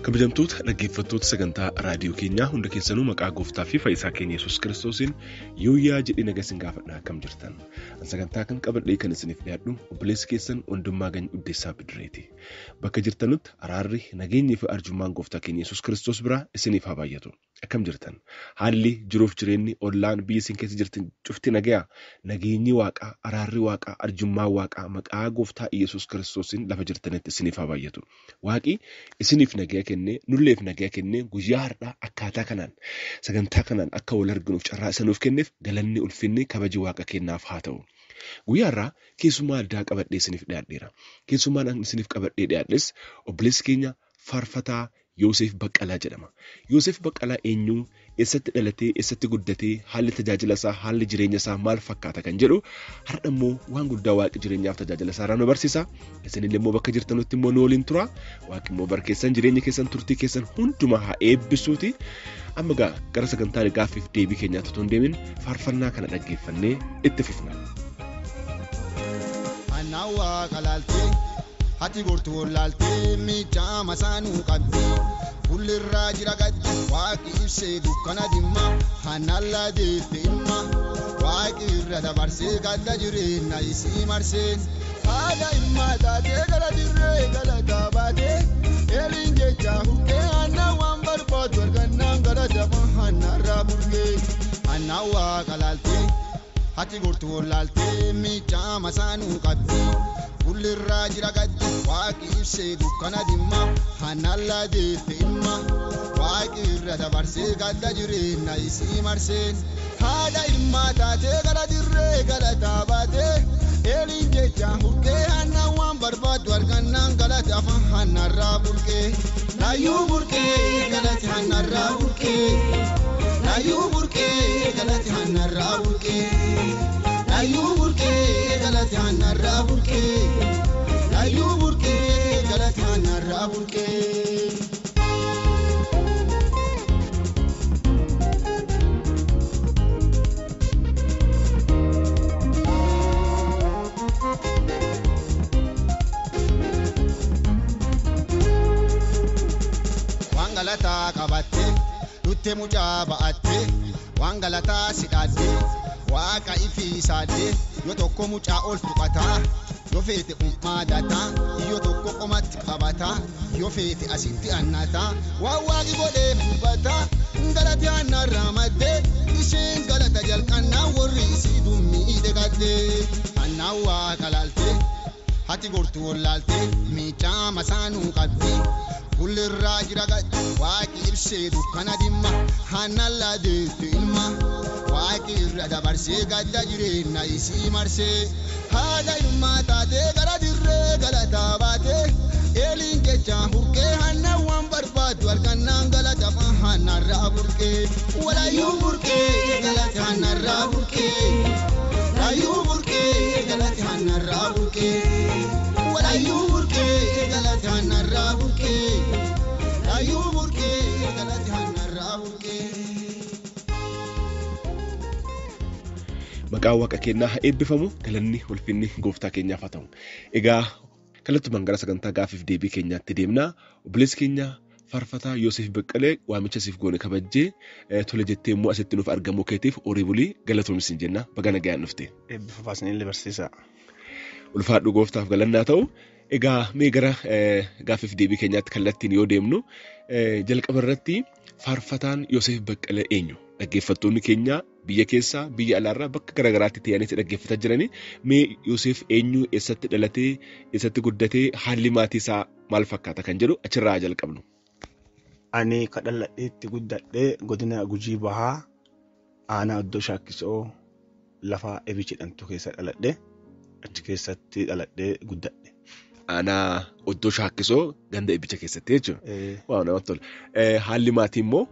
Kabajamtoota dhaggeeffattoota sagantaa raadiyoo keenyaa hunda keessanuu maqaa gooftaa fi fayyisaa keenya Yesuus Kiristoosiin yooyyaa jedhee nagaa isin gaafadhaa akkam jirtan. Sagantaa kan qabadhee kan isiniif dhiyaadhu obboleessi keessan Wandimmaa Gany Uddeessaa Bidireeti. Bakka jirtanutti araarri nageenyi fi arjummaan gooftaa keenya Yesuus Kiristoos biraa isiniif haa baay'atu. Akkam jirtan. Haalli jiruuf jireenyi ollaan biyya isin keessa jirtan cufti nagayaa nageenyi waaqaa araarri waaqaa arjummaan waaqaa maqaa gooftaa Yesuus Kiristoosiin lafa jirtanitti isiniif haa baay'atu. Waaqi isiniif nagaa kennee nulleef nagaa kennee guyyaa har'aa akkaataa kanaan sagantaa kanaan akka wal arginuuf carraa isa nuuf kenneef galanni ulfinni kabaji waaqa kennaaf haa ta'u. Guyyaa har'aa keessummaa addaa qabadhee isiniif dhiyaadheera. Keessummaan isiniif qabadhee dhiyaadhes obboleessi keenya faarfataa Yoosef Baqqalaa jedhama. Yoosef Baqqalaa eenyu eessatti dhalatee eessatti guddatee haalli tajaajila isaa haalli jireenya isaa maal fakkaata kan jedhu har'a immoo waan guddaa waaqi jireenyaaf tajaajila isaa irraa nu barsiisa. Isinillee immoo bakka jirtanutti immoo nu waliin tura. Waaqi immoo barkeessan jireenya keessan turtii keessan hundumaa haa eebbisuuti. Amma gara sagantaa gaaffiif deebii keenyaatti otoo hin deemin faarfannaa kana dhaggeeffannee itti fufna. Hati gortu wallaaltee miichaa masaanuu qabdi fuullerraa jira gaddi waaqi ibsee dukkana dhimma hanallaa deette ilma waaqi irra dabarsee gadda jireenya isii marsee haadha ilmaa taatee gara dirree galataa baatee eeliin jecha hukkee annaa waan barbaadu argannaan galatama hannarraa burgee annaa waaqa laaltee hati gortu wallaaltee miichaa masaanuu qabdi. Fuullerraa jira gaddi waaqi ibsee dukkana dhimma hanallaa deette ilma waaqi irra dabarsee gadda jireenya isii marsee haadha ilmaa taatee gara dirree galataa baatee eeliin jecha hukkee annaa waan barbaadu argannaan galate afaan hannarraa burqee laayyuu burqee galate hannarraa burqee laayyuu burqee galate hannarraa burqee. Laayyuu burqee galate hannarraa burqee laayyuu burqee galate hannarraa burqee. Waan galataa qabattee duttee mucaa ba'attee waan galataa sidhaattee. Waaqa ifiisaadhee yoo tokko mucaa ol tuqataa yoo feete ummaadataa yoo tokko qomatti qabataa yoo feete asitti annataa waan waaqi godhee dubbataa galate hannarraa maddee isheen galata jalqannaa warri isii dummiidhe gaddee annaa waaqa laaltee hati gortu wallaaltee miichaa masaanuu qabdi fuullerraa jira gaddi waaqi ibsee dukkana dhimma hannallaa deette ilma. Waaqi irra dabarsee gadda jireenya isii marsee haadha ilmaa taatee gara dirree galataa baatee eeliin jecha burqee hanna waan barbaadu argannaan galata hannarraa burqee walaayyuu burqee galate hannarraa burqee laayyuu burqee galate hannarraa burqee walaayyuu burqee galate hannarraa burqee laayyuu burqee galate hannarraa burqee. Maqaan waaqa keenyaa haa eebbifamu galanni ulfinni gooftaa keenyaaf haa ta'u. Egaa kallattumaan gara sagantaa gaaffiif deebii keenyaatti deemnaa. Obboleessi keenya faarfataa Yoosef Baqqalee waamicha siif goone kabajjee tole jettee immoo asitti nuuf argamuu keetiif horii bulii galatoomis hin jenna baga nagayaan dhufte. Eebbifafaas ni barsiisa. Ulfaadhu gooftaaf galannaa ta'u. Egaa mee gara gaaffiif deebii keenyaatti kallattiin yoo deemnu jalqaba irratti faarfataan Yoosef Baqqalee eenyu? Dhaggeeffattoonni keenya biyya keessaa biyya alaarraa bakka garaagaraatti ta'anii dhaggeeffataa jiranii mee Yoosef eenyu eessatti dhalatee eessatti guddatee haalli maatii isaa maal fakkaata kan jedhu achirraa jalqabnu. Ani kadhalladheetti guddadhee godina Gujii Bahaa aanaa Oddoo Shaakkisoo lafa Ebichi jedhamtu keessa dhaladhee achi keessatti dhaladhee guddadhe. Aanaa Oddoo Shaakkisoo ganda Ebicha keessatti jechuudha. Waaw namatti tola. Haalli maatii immoo.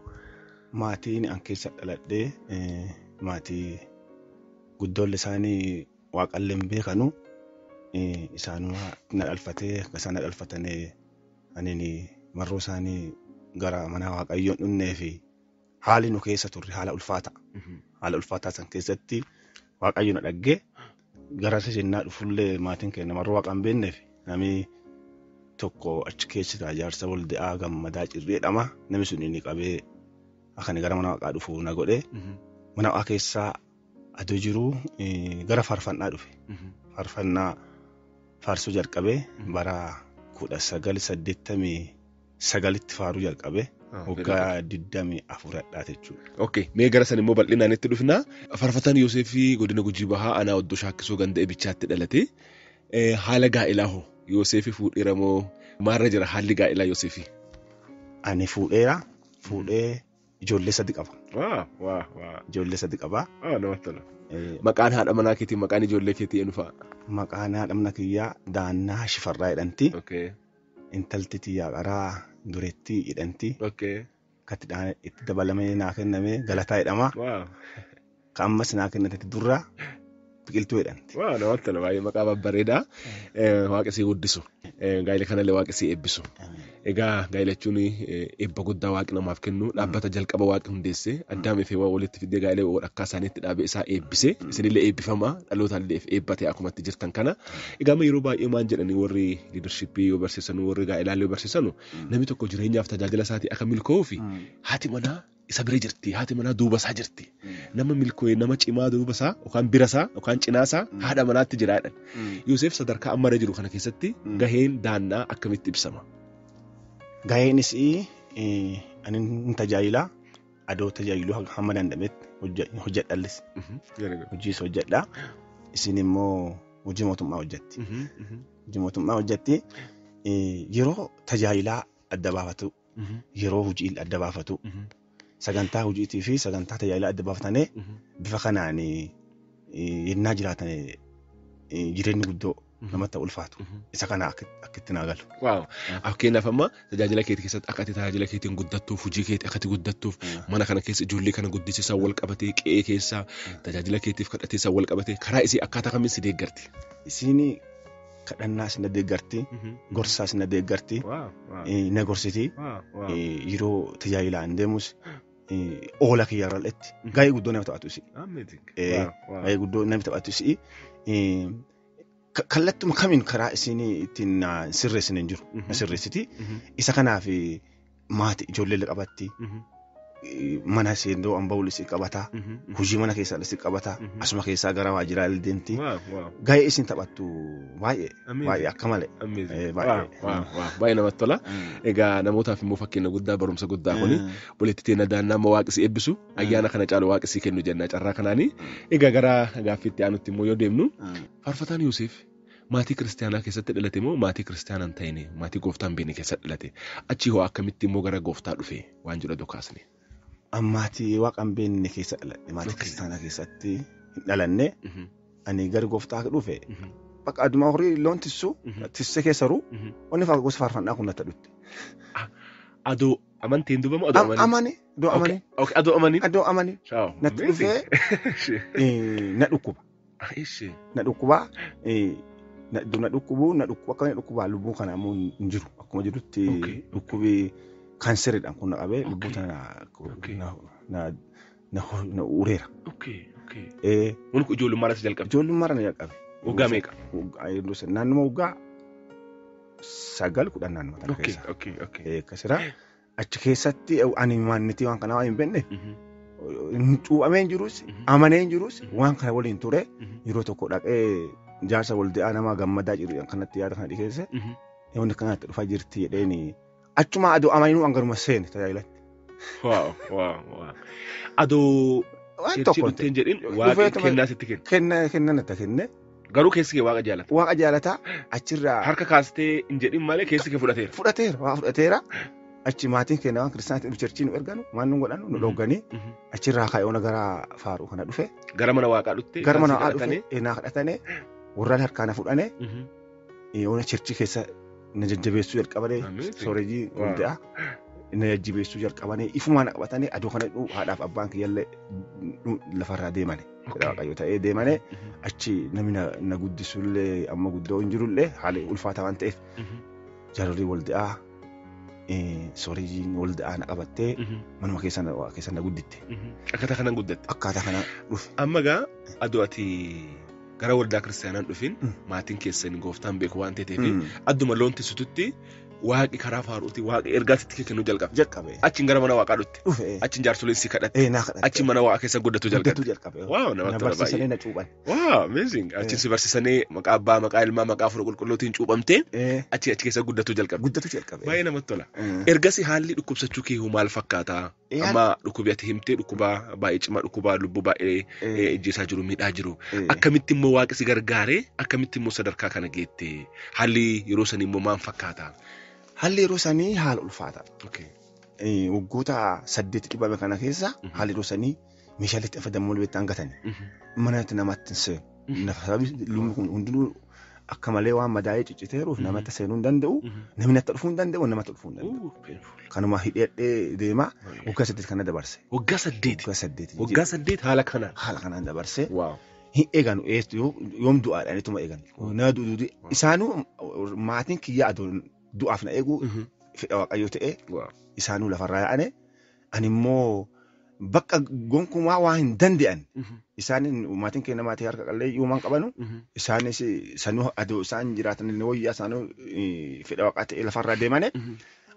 Maatiin an keessa dhaladhee maatii guddoollee isaanii waaqallee hin beekanu isaanuma na dhalfatee akka isaan na dhalfatanii aniin marroo isaanii gara mana waaqayyoon dhunnee fi haali nu keessa turre haala ulfaataa san keessatti waaqayyo na dhaggee gara isa jennaa dhufullee maatiin keenya marroo waaqan beekneef namni tokko achi keessa jaarsa Waldi'aa Gammadaa Cirreedhama. Namni sun inni qabee akka gara mana waaqaa dhufu na godhe. Mana waaqaa keessaa aduu jiru gara faarfannaa dhufe. Faarfannaa faarsuu jalqabee bara 1989tti faaruu jalqabee waggaa 24 jechuudha. Okay, mee gara san immoo bal'inaan itti dhufnaa. Faarfataan Yoosefii godina Gujii Bahaa aanaa Oddoo Shaakkisoo ganda Ebichaatti dhalate. Haala gaa'elaa hoo Yoosefii fuudheera moo maarra jira haalli gaa'elaa Yoosefii? Ani fuudhee ijoollee 3 qaba. Ijoollee 3 qaba. Namatti tola. Maqaan haadha manaa keetii maqaan ijoollee keetii eenyu fa'a? Maqaan haadha manaa kiyyaa Daannaa Shifarraa jedhamti. Okay. Intalti tiyyaa qaraa Dureettii jedhamti. Okay. Katti itti dabalamee naa kenname Galataa jedhama. Kan ammas naa kennatetti Durraa Biqiltuu jedhamti. Namatti tola baay'ee maqaa babbareedaa. Waaqesii guddisu. Gaa'ela kanallee waaqesii eebbisu. Egaa gaa'ela jechuun eebba guddaa waaqni namaaf kennu dhaabbata jalqaba waaqni hundeesse Addaamii fi Hawwaa walitti fidee gaa'ela akka isaaniitti dhaabee isaa eebbise isinillee eebbifama dhalootallee eebbatee akkumatti jirtan kana. Egaa yeroo baay'ee maan jedhanii warri liidarshippii yoo barsiisan warri gaa'elaallee yoo barsiisan namni tokko jireenyaaf tajaajila isaatii akka milkoa'uuf haati manaa isa bira jirti haati manaa duuba isaa jirti. Nama milkoo'ee nama cimaa duuba isaa yookaan bira isaa yookaan cinaa isaa haadha manaatti jiraadha. Yoosef sadarkaa ammarra jiru kana keessatti gaheen daannaa akkamitti ibsama? Gaheenis ani tajaajila adoo tajaajiluu hamma danda'ametti hojjedhallis. Hojiis hojjedha. Isin immoo hojii mootummaa hojjetti. Hojii mootummaa hojjetti yeroo tajaajilaa adda baafatu yeroo hojii adda baafatu sagantaa hojiitii fi sagantaa tajaajilaa adda baafatanii bifa kanaan yennaa jiraatan jireenyi guddoo namatti ulfaatu. Isa kana akkitti naa galu. Fakkeenyaaf amma tajaajila keetii keessatti akka tajaajila keetiin guddattuuf hojii keetii akkatti guddattuuf mana kana keessa ijoollee kana guddisiisaa wal qabatee qe'ee keessaa tajaajila keetiif kadhateessaa wal qabatee karaa isii akkaataa kamiin si deeggarti? Isiin kadhannaa si na deeggarti, gorsaa si na deeggarti, na gorsiti. Yeroo tajaajilaan deemus oola kiyyaarralletti gahee guddoo nama taphatu isi. Gahee guddoo nama taphatu isi. Kallattuma kamiin karaa isin ittiin sirreessin hin jiru. Sirreessiti. Isa kanaaf maatii ijoollee qabatti. Mana seendoo ambawul si qabata. Hojii mana keessaa si qabata. Asuma keessaa gara waajjiraa deemti. Gahee isin taphattu baay'ee akka malee. Baay'ee namatti tola. Egaa namootaaf immoo fakkeenya guddaa barumsa guddaa kuni walitti teena daannaa amma waaqisi eebbisu ayyaana kana caalu waaqisi kennu jenna carraa kanaani. Egaa gara gaaffiitti aanutti immoo yoo deemnu faarfataan Yoosef maatii kiristaanaa keessatti dhalate moo maatii kiristaanaa hin ta'ine maatii gooftaan beene keessatti dhalate achi hoo akkamitti immoo gara gooftaa dhufe waan jedhu dokaasne. Maatii waaqaan beenne keessa dhaladhe maatii kiristaanaa keessatti hin dhalanne ani gara gooftaa dhufe bakka adumaa horii loon tisse keessaru onni gosa faarfannaa kun natti dhutte. Adoo amantiin duuba moo adoo amanii? Adoo amanii. Natti dhufee na dhukkuba. Na dhukkuba akka dhukkubaa lubbuu kana ammoo hin jiru akkuma jirutti dhukkubi kaanseridhaan kun na qabee lubbuu tana na ureera. Kun ijoollummaa irratti jalqabe? Ijoollummaa irratti jalqabe. Waggaa meeqa? Naannuma waggaa 9-10 naannuma tana keessa. Akkasira achi keessatti ani maannitii waan kanaa waan hin beekne cuuphamee hin jirus amanee hin jirus waan kana waliin ture yeroo tokko dhaqee jaarsa Waldi'aa nama Gammadaa Cirreedhaan kanatti yaada kana dhiyeesse wanti kanatti dhufaa jirti jedheeni achuma adoo amanuu angaruma seene tajaajilatti. Adoo jechuun jedhin waaqa kennaa sitti kenna. Kenna natti kenne. Garuu keessi kee waaqa jaalata. Waaqa jaalata achirraa. Harka kaastee hin jedhin malee keessi kee fudhateera. Fudhateera. Achi maatiin keenya waan kiristaanatti churchii nu erganu waan nu godhanu nu dhogganii achirraa kaayoona gara faaruu kana dhufe. Gara mana waaqaa dhuftee. Gara mana waaqaa dhufe naa kadhatanii warraan harkaan fudhanii yoona churchii keessa na jajjabeessuu jalqabanii soorejii Waldi'aa na jajjabeessuu jalqabanii ifumaan qabatanii aduu kana haadhaaf abbaan kiyyallee lafarraa deemanii. Waaqayyo ta'ee deemanii achi namni na guddisullee amma guddoo hin jirullee haala ulfaataa waan ta'eef jaalalli Waldi'aa soorejiin Waldi'aa na qabattee manuma keessa na gudditte. Akkaataa kanaan guddatte. Akkaataa kanaan dhufe. Amma gaa aduu ati gara waldaa kiristaanaan dhufin maatiin keessan gooftaan beeku waan ta'eef adduma loon tisututti waaqi karaa faaruuti waaqi ergaatitti kennu jalqabe. Achiin gara mana waaqaa dhutte. Achiin jaarsoleen si kadhatte. Achiin mana waaqaa keessa guddatu jalqabe. Waaw namatti tola baay'ee. Na cuuphan. Waaw amazing. Achiin si barsiisanii maqaa abbaa maqaa ilmaa maqaa hafuura qulqulluutiin cuuphamtee achi keessa guddatu jalqabe. Baay'ee namatti tola. Ergasi haalli dhukkubsachuu kee maal fakkaata? Amma dhukkubi ati himtee dhukkuba baay'ee cimaa dhukkuba lubbuu baay'ee ijjeesaa jiru miidhaa jiru. Akkamitti immoo waaqi si gargaaree akkamitti immoo sadarkaa kana geette haalli yeroo sanii immoo maal fakkaata? Haalli yeroo sanii haala ulfaata. Waggoota 8 dhibame kana keessa haalli yeroo sanii meeshaalee itti fayyadamu beektaa hangatanii manatti namatti seenu. Lumni kun hundinuu akka malee waan madaa'ee cicciteeruuf namatti seenuu hin danda'u. Namni akka dhufuu hin danda'u namatti dhufuu hin danda'u. Kanuma hidhee deema waggaa 8 kana dabarse. Waggaa 8. Waggaa 8 haala kanaan dabarse. Hin eeganu yoom du'aadhaan ituma eegan. Na duuduu isaanuu maatiin kiyyaa aduun du'aaf na eegu fedha waaqayyoo ta'e isaanuu lafarraa yaa'ane ani immoo bakka gonkumaa waan hin danda'an isaanin maatiin keenya maatii harka qallee yuumaan qabanu isaanis sanuu aduu isaan jiraatan wayyaa isaanuu fedha waaqaa ta'e lafarraa deemane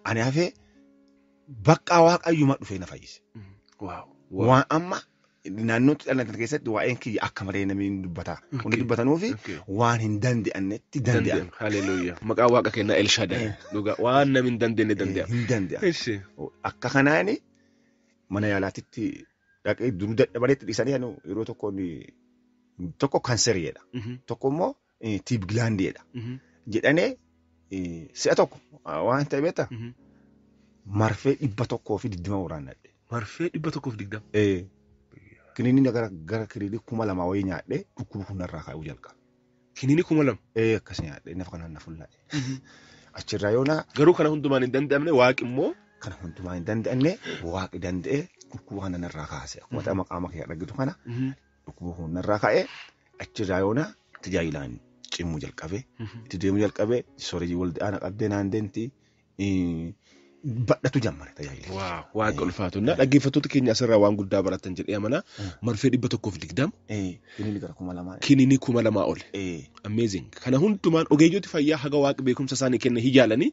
ani hafee bakka waaqayyuma dhufee na fayyise. Waan amma naannootti dhalatan keessatti waa'een kiyya akka malee namni dubbata. Kun dubbatanuufi waan hin danda'annetti danda'an. Haleluuyaa. Maqaa waaqa kennaa Elshaaddaa. Dhugaa waan namni hin dandeenye danda'a. Hin danda'a. Akka kanaani mana yaalaatitti dhaqee duruu dadhabareetti dhiisanii yeroo tokko kanseriidha. Tokko immoo tiib gilaandiidha. Jedhanii si'a tokko waan ta'e beektaa marfee 120 waraannadhe. Marfee 120? Kiniini gara kiniini 2,000 wayii nyaadhee dhukkuba kanarraa kaa'uu jalqabe. Kiniini 2,000? Akkas nyaadhee nafa kanaan na fullaa'e. Achirraa yoona. Garuu kana hundumaan hin danda'amne waaqi immoo. Kana hundumaan hin danda'amne waaqi danda'ee dhukkuba kanarraa kaase. Akkuma maqaa makee argitu kana dhukkuba kanarraa kaa'ee achirraa yoona tajaajilaan cimuu jalqabe. Itti deemuu jalqabe soorejii waldaa na qabdee naan deemti. Badhatu jammare tajaajila. Waaqa ulfaatudha. Dhaggeeffattoota keenya asirraa waan guddaa baratan jedhee amana. Marfee 120. Kiniini gara 2,000. Kiniini 2,000 ol. Amazing. Kana hundumaan ogeeyyooti fayyaa haga waaqa beekumsa isaanii kenna hijaalanii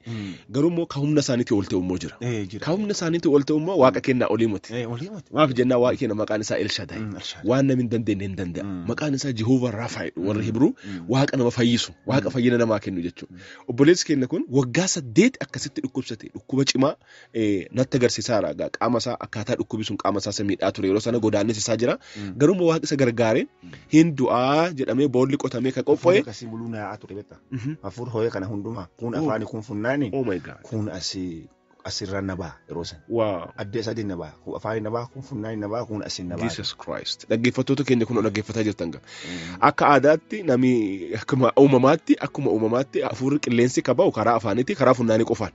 garuu immoo ka humna isaaniitii ol ta'u immoo jira. Ka humna isaaniitii ol ta'u immoo waaqa kennaa olii miti. Maaf jennaa waaqa kenna maqaan isaa Elshaaddaa. Waan namni hin dandeenye hin danda'a. Maqaan isaa Jehoovaa Rafaa warra Hibruu waaqa nama fayyisu waaqa fayyina namaa kennu jechuudha. Obboleessi keenya kun waggaa 8 akkasitti dhukkubsate dhukkuba cimaa natti agarsiisaara qaama isaa akkaataa dhukkubi sun qaama isaa miidhaa ture yeroo sana godaannis isaa jira garuu immoo waaqi isa gargaare hin du'aa jedhamee boolli qotamee ka qopho'e. Akkasii buluu na yaa'aa ture beektaa. Hafuura hoo'ee kana hundumaa kun afaanii kun funnaani. Kun asirra na ba'a yeroo sana. Addee sadii na ba'a. Kun afaanii na ba'a kun funnaani na ba'a kun asiin na ba'a. Jesus Christ. Dhaggeeffattoota keenya kun dhaggeeffataa jirtan gaa. Akka aadaatti namni akkuma uumamaatti hafuurri qilleensi kaba'u karaa afaaniiti karaa funnaanii qofaan.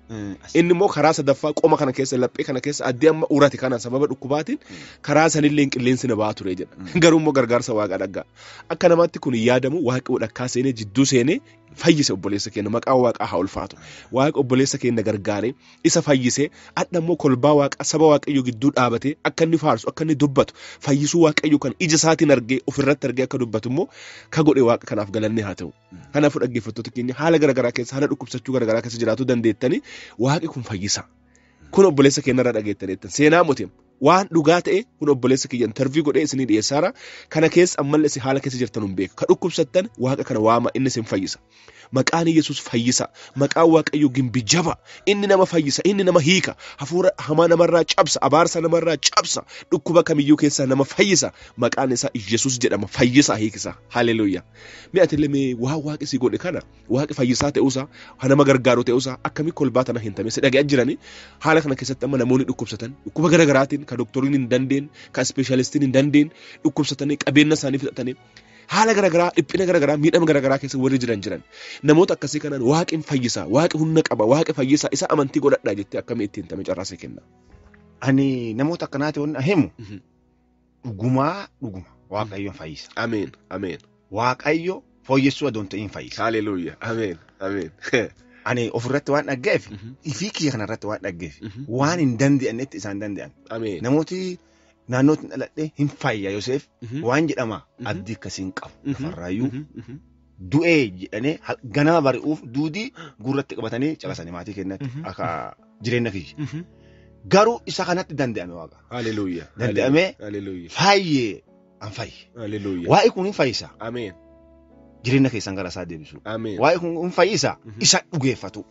Inni immoo karaa sadaffaa qoma kana keessa laphee kana keessa addee amma urate kana sababa dhukkubaatiin karaa sanillee qilleensi na ba'a ture jedha. Garuu immoo gargaarsa waaqa dhaggaa. Akka namaatti kun yaadamu waaqi dhakkaa seenee jidduu seenee fayyise obboleessa keenya maqaa waaqaa haa ulfaatu. Waaqa obboleessa keenya gargaare isa fayyisee adda immoo kolbaa waaqa saba waaqayyoo gidduu dhaabatee akka inni faarsu akka inni dubbatu fayyisuu waaqayyoo kan ija isaatiin argee ofirratti argee akka dubbatu immoo ka godhe waaqa kanaaf galanni haa ta'u. Kanaafuu dhaggeeffattoota keenya haala garaagaraa keessa haala dhukkubsachuu garaagaraa keessa jiraatu dandeettanii waaqi kun fayyisa. Kun obboleessa keenyarraa dhageettaniittan seenaa mootiin waan dhugaa ta'e kun obboleessa kiyya interview godhee isinii dhiyeessaara kana keessa ammallee haala keessa jirtan hin beeku ka dhukkubsattan waaqa kana waama inni isin fayyisa. Maqaan Yesuus fayyisa. Maqaan waaqayyoo gimbi jaba. Inni nama fayyisa. Inni nama hiika. Hafuura hamaa namarraa cabsa. Abaarsa namarraa cabsa. Dhukkuba kamiyyuu keessaa nama fayyisa. Maqaan isaa Yesuus jedhama. Fayyisa hiikisa. Haleluuyaa. Mi'aatillee waan waaqi si godhe kana waaqi fayyisaa ta'uusaa nama gargaaru ta'uusaa akkamii kolbaa tana hin tamee si dhaga'aa jiranii haala kana keessatti amma namoonni dhukkubsatan dhukkuba garaagaraatiin ka doktoriin hin dandeen ka ispeeshaalistiin hin dandeen dhukkubsatanii qabeenya isaanii fixatanii haala garaagaraa dhiphina garaagaraa miidhama garaagaraa keessa warri jiran namoota akkasii kanaan waaqin fayyisaa waaqi humna qaba waaqi fayyisaa isa amantii godhadhaa jettee akkamii ittiin tamee carraasee kenna. Ani namoota akkanaati waan himu dhuguma waaqayyoon fayyisa. Ameen ameen. Waaqayyo fooyyessuu adoon ta'in fayyisa. Haleluuyaa ameen ameen. Ani ofirratti waan dhaggeef ifii kiyya kanarratti waan dhaggeef waan hin danda'annetti isaan danda'an. Ameen. Namooti naannootti dhaladhee hin fayya Yoseef waan jedhama abdii akkasiin qabu lafarraayyuu du'ee jedhanii ganama bari'uuf duudii gurratti qabatanii caqasanii maatii kennatti akka jireenya kiyya. Garuu isa kanatti danda'ame waaqa. Haleluuyaa. Danda'amee fayyee an fayye. Haleluuyaa. Waa'ee kun hin fayyisa. Ameen. Jireenya keessan gara isaa deebisu. Ameen. Waa'ee kun hin fayyisa isa dhugeeffatu.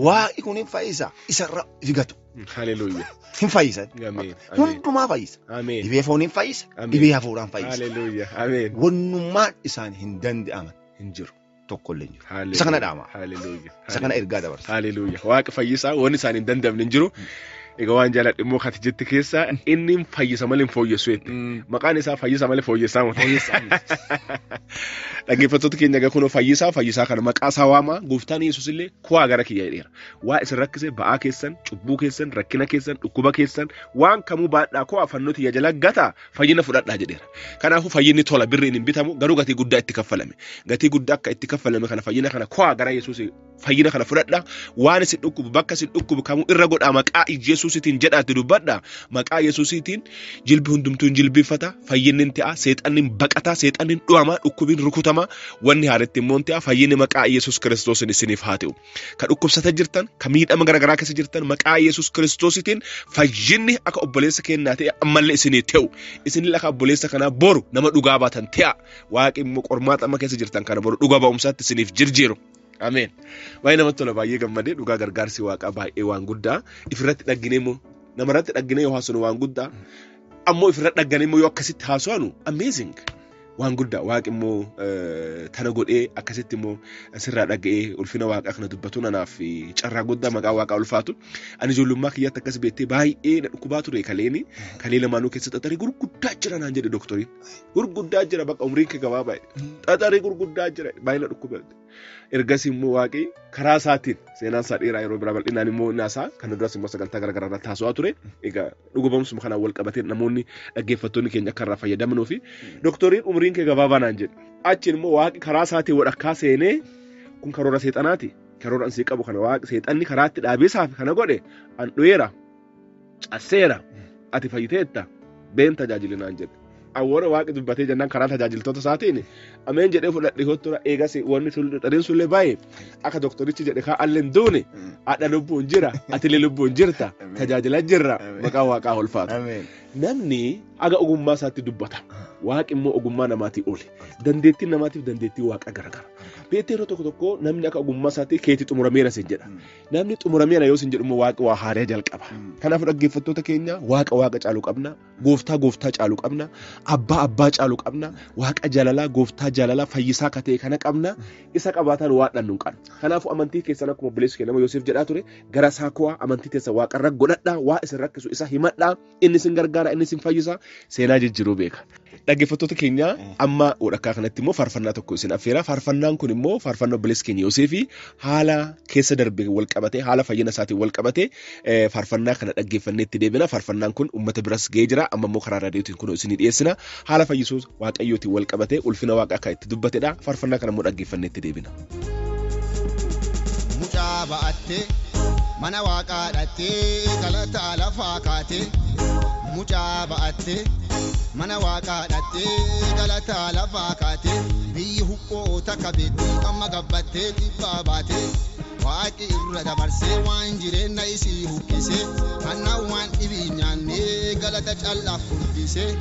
Waa'ee kun hin fayyisa isarra figatu. Haleluuyaa. Hin fayyisa. Ameen. Hundumaa fayyisa. Ameen. Dhibee fooniin fayyisa. Dhibee hafuuraan fayyisa. Haleluuyaa. Ameen. Wannummaan isaan hin danda'aman hin jiru. Tokkollee hin jiru. Isa kana dhaama. Haleluuyaa. Isa kana ergaa dabarsa. Haleluuyaa. Waaqa fayyisaa wanni isaan hin danda'amne hin jiru. Egaa waan jaaladhe immoo kati jetti keessa inni fayyisa malee hin fooyyessu jette. Maqaan isaa fayyisa malee fooyyessaa miti. Dhaggeeffattoota keenya egaa kunoo fayyisaa kana maqaa isaa waamaa gooftaan Yesuus illee kuwaa gara kiyya jedheera. Waa isin rakkise ba'aa keessan, cubbuu keessan, rakkina keessan, dhukkuba keessan waan kamuu baadhaa kuwaa fannoo tiyya jala gataa fayyina fudhadhaa jedheera. Kanaafuu fayyinni tola birriin hin bitamu garuu gatii guddaa itti kaffalame. Gatii guddaa akka itti kaffalame kana fayyina kana kuwaa gara Yesuus fayyina kana fudhadhaa waan isin dhukkubu bakka isin dhukkubu kamuu irra godhaa maqaa Yesuusitiin jedhaatti dubbadhaa maqaa Yesuusitiin jilbi hundumtuun jilbiffata fayyinni ta'a seexanni baqataa seexanni dhu'ama dhukkubiin rukutama wanni haaretti immoo ta'a fayyinni maqaa Yesuus Kiristoosin isiniif haa ta'u ka dhukkubsata jirtan ka miidhama garagaraa keessa jirtan maqaa Yesuus Kiristoositiin fayyinni akka obboleessa kennaa ta'e ammallee isinii ta'u isinii akka obboleessa kanaa boru nama dhugaa baatan ta'a waaqi immoo qormaata keessa jirtan kana boru dhugaa ba'umsaatti isiniif jirjiiru. Ameen. Waa'ee namatti tola baay'ee gammadee dhugaa gargaarsi waaqaa baay'ee waan guddaa ifirratti dhagginee immoo namarratti dhagginee yoo haasofnu waan guddaa ammoo ifirratti dhagginee immoo yoo akkasitti haasofnu amazing waan guddaa waaqi immoo tana godhee akkasitti immoo sirraa dhaga'ee ulfina waaqaa kana dubbatu nanaaf carraa guddaa maqaa waaqaa ulfaatu ani ijoollummaa kiyyaatti akkas beektee baay'ee na dhukkubaa ture kalee lamaanuu keessatti xaxarii gurguddaa jira naan jedhe doktoriin gurguddaa jira bakka umriin kee gabaabaa xaxarii gurguddaa jira baay'ee na dhukkubaa ergasii immoo waaqi karaa isaatiin seenaan isaa dheeraa yeroo biraa bal'inaan immoo naasaa kan duras immoo sagantaa garaagaraa irratti haasawaa ture egaa dhugubamsuma kanaan wal qabatee namoonni dhaggeeffattoonni keenya akka irraa fayyadamanuu fi doktoriin umriin kee gabaabaa naan jedhe achiin immoo waaqi karaa isaatiin wadhakkaa seenee kun karoora seexanaati karoora ansii qabu kana waaqi seexanni karaatti dhaabeesaaf kana godhe an dhuyeera casseera ati fayyiteetta been tajaajilinaan jedhe. Awwaara waaqi dubbatee jennaan karaa tajaajiltoota isaatiin ameen jedhee fudhadhee hottura eegas wanni xariin sullee baay'ee akka doktorichi jedhe kaa alleen duune haadha lubbuun jira atilee lubbuun jirta tajaajilaa jirra maqaa waaqaa ulfaatu. Namni aga ogummaa isaatti dubbata waaqi immoo ogummaa namaatii oli dandeettiin namaatiif dandeettii waaqa garagara. Beektee yeroo tokko namni akka ogummaa isaatti keetii xumurameera sin jedha namni xumurameera yoo sin jedhu immoo waaqi waa haaree jalqaba. Kanaaf dhaggeeffattoota keenya waaqa caaluu qabna gooftaa caaluu qabna. Abbaa caaluu qabna waaqa jaalalaa gooftaa jaalalaa fayyisaa katee kana qabna isa qabaatan waadhannu hin qabnu. Kanaafuu amantii keessan akkuma obboleessi keenya nama Yoosef jedhaa ture gara isaa kuwaa amantii keessa waaqarra godhadhaa waa isin rakkisu isa himadhaa inni isin gargaara inni isin fayyisa seenaa jijjiiruu beeka. Dhaggeeffattoota keenya amma walakkaa kanatti immoo faarfannaa tokko isin affeera faarfannaan kun immoo faarfannaa obboleessi keenya Yoosefii haala keessa darbee wal qabatee haala fayyina isaatiin wal qabatee faarfannaa kana dhaggeeffannee itti deebina faarfannaan kun uummata biras ga'ee jira amma immoo karaa raadiyootiin kun isinii dhiyeessina haala fayyisuu waaqayyootiin wal qabatee ulfina waaqaa akka itti dubbatedha faarfannaa kana immoo dhaggeeffannee itti deebina. Mucaa ba'attee mana waaqaa dhattee galataa lafaa kaatee mucaa ba'attee mana waaqaa dhattee galataa lafaa kaatee biyyi huqqoo takka beektii amma gabbattee dhibbaa baatee waaqi irra dabarsee waan jireenya isii huqqisee hannaan waan dhibii nyaannee galata callaa furdisee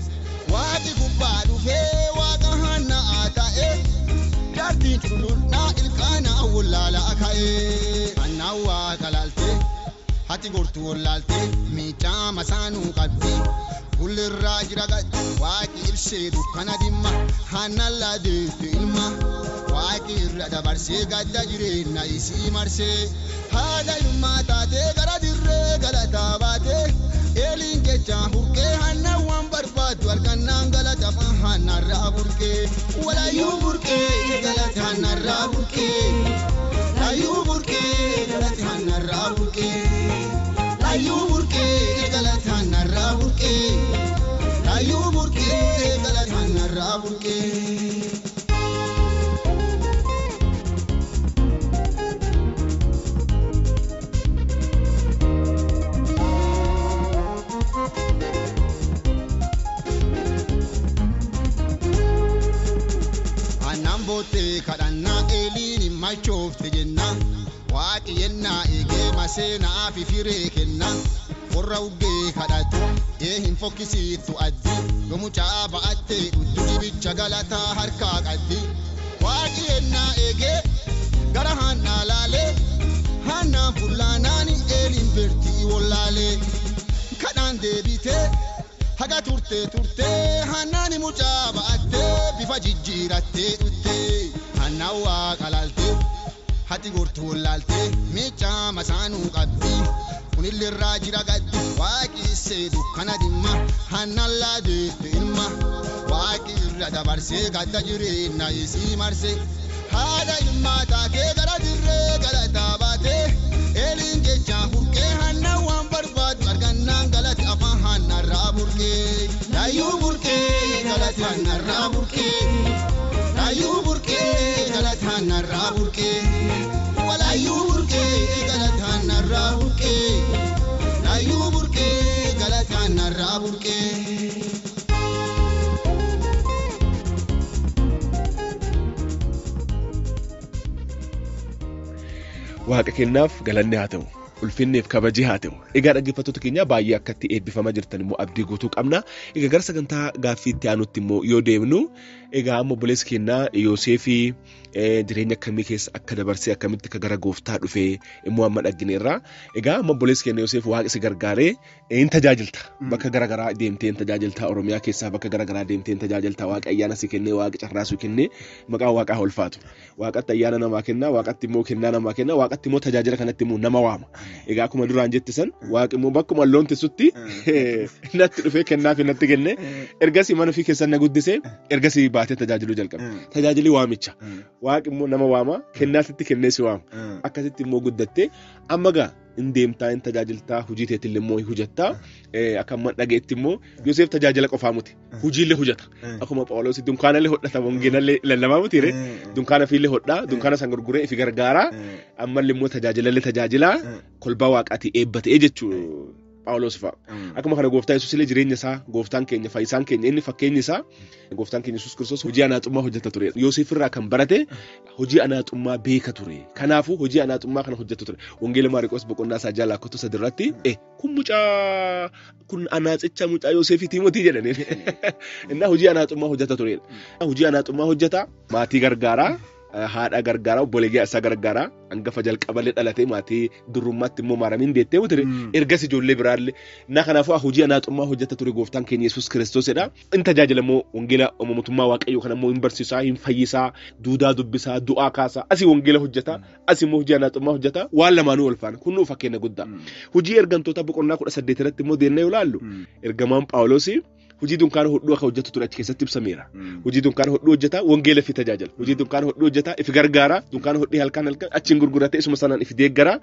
waaqi gubbaa dhufee waaqa hannaa ta'ee dartiin cululunnaa ilkaanaa wallaalaa ka'ee hannaan waaqa laaltee hati gortu wallaaltee miicaa masaanuu qabdii fuulirraa jira gaddi waaqi ibsee dukkana dhimma hannaan laadeetti ilma waaqi irra dabarsee gadda jireenya isii marsee haadha ilmaa taatee gara dirree galataa baatee eeliin jechaa hurqee hannaan waan barbaaddu argannaan galata hannarraa burqee walayyuu burqee galata hannarraa burqee layyuu burqee galata hannarraa burqee layyuu burqee galata hannarraa burqee layyuu burqee galata hannarraa burqee. waaqi yennaa eegee maseenaa fi firee kenna warra uggee kadhatu hin fokkisiitu addi yoo mucaa ba'attee dhuddu dibicha galataa harkaa qaddi waaqi yennaa eegee gara hannaa laalee hannaan fullaanaan eeliin birtii wallaalee kadhaan deebitee haga turtee hannaani mucaa ba'attee bifa jijjiirattee dhuttee hannaan waaqa laaltee hati gortuu wallaaltee miichaa masaanuu qabdi kunillee irraa jira gaddi waaqi seedu kana dhimma hannaan laadeette ilma waaqi irra dabarsee gadda jireenya isii marsee haadha ilmaa taakee gara dirree galataa baatee eeliin jechaan burqee hannaan waan barbaadu argannaan galati afaan hannarraa burqee laayyuu burqee galati hannarraa burqee laayyuu burqee galati hannarraa burqee walaayyuu burqee galati hannarraa burqee laayyuu burqee galati hannarraa burqee. Waaqa kennaaf galanni haa ta'u ulfinneef kabaji haa ta'u egaa dhaggeeffattoota keenya baay'ee akkatti eebbifamaa jirtan immoo abdii guutuu qabna egaa gara sagantaa gaaffii itti aanutti immoo yoo deemnu egaa amma obboleessi keenyaa Yoosefii jireenya akkamii keessa akka dabarsee akkamitti akka gara gooftaa dhufee immoo amma dhaggineerra egaa amma obboleessi keenya Yoosef waaqa si gargaaree hin tajaajilta bakka garaagaraa deemtee hin tajaajilta Oromiyaa keessaa bakka garaagaraa deemtee hin tajaajilta waaqa ayyaana si kennee waaqa carraasuu kennee maqaa waaqaa ulfaatu waaqatti ayyaana namaa kennaa waaqatti immoo kennaa namaa kennaa waaqatti immoo tajaajila kanatti immoo nama waama egaa akkuma duraan jettisan waaqi immoo bakkuma loon teessutti natti dhufee kennaa fi natti kenne ergasii mana ofii keessan na guddisee ergasii baatee tajaajiluu jalqabe tajaajilii waamicha waaqi immoo nama waama kennaatitti kennee si waama akkasitti immoo guddattee amma gaa in deemtaa in tajaajiltaa hojii teetillee immoo hojjettaa akkuma dhageetti immoo Yoosef tajaajila qofaa muti hojiillee hojjeta akkuma Phaawulos dunkaanallee hodhata wangeelallee lallamaa mutiire dunkaana fiillee hodhaa dunkaana san gurguree ifi gargaaraa ammallee immoo tajaajilallee tajaajilaa kolbaa waaqaatii eebbatee jechuudha. Phaawulos fa'a akkuma kana gooftaa Yesuus illee jireenya isaa gooftaan keenya fayyisaan keenya inni fakkeenyi isaa gooftaan keenya Yesuus Kiristoos hojii anaaxummaa hojjeta ture Yoosef irraa kan barate hojii anaaxummaa beeka ture kanaafuu hojii anaaxummaa kana hojjeta ture wangeela Maariqoos boqonnaa isaa jaalaa kutu sadirratti kun mucaa kun anaaxicha mucaa Yoosefiitii mootii jedhaniin innaa hojii anaaxummaa hojjeta ture hojii anaaxummaa hojjeta maatii gargaaraa haadha gargaaraa obboleeyyaa isaa gargaaraa hangafa jalqabalee dhalatee maatii durrummaatti immoo maaramiin deettee mutire ergas ijoollee biraallee na kanaafuu hojii anaaxummaa hojjeta ture gooftaan keenya Yesuus Kiristoosidha in tajaajila immoo wangeela mootummaa waaqayyoo kana immoo hin barsiisaa hin fayyisaa duudaa dubbisaa du'aa kaasaa asii wangeela hojjeta asii immoo hojii anaaxummaa hojjeta waan lamaanuu wal faana kun fakkeenya guddaa hojii ergantoota boqonnaa 18 irratti immoo deennee yoo ilaallu ergamaan Phaawulos hojii dunkaana hodhuu akka hojjetu ture achi keessatti ibsameera hojii dunkaana hodhuu hojjeta wangeela fi tajaajila hojii dunkaana hodhuu hojjeta ifi gargaara dunkaana hodhii halkan achiin gurguratee isuma sanaan ifi deeggara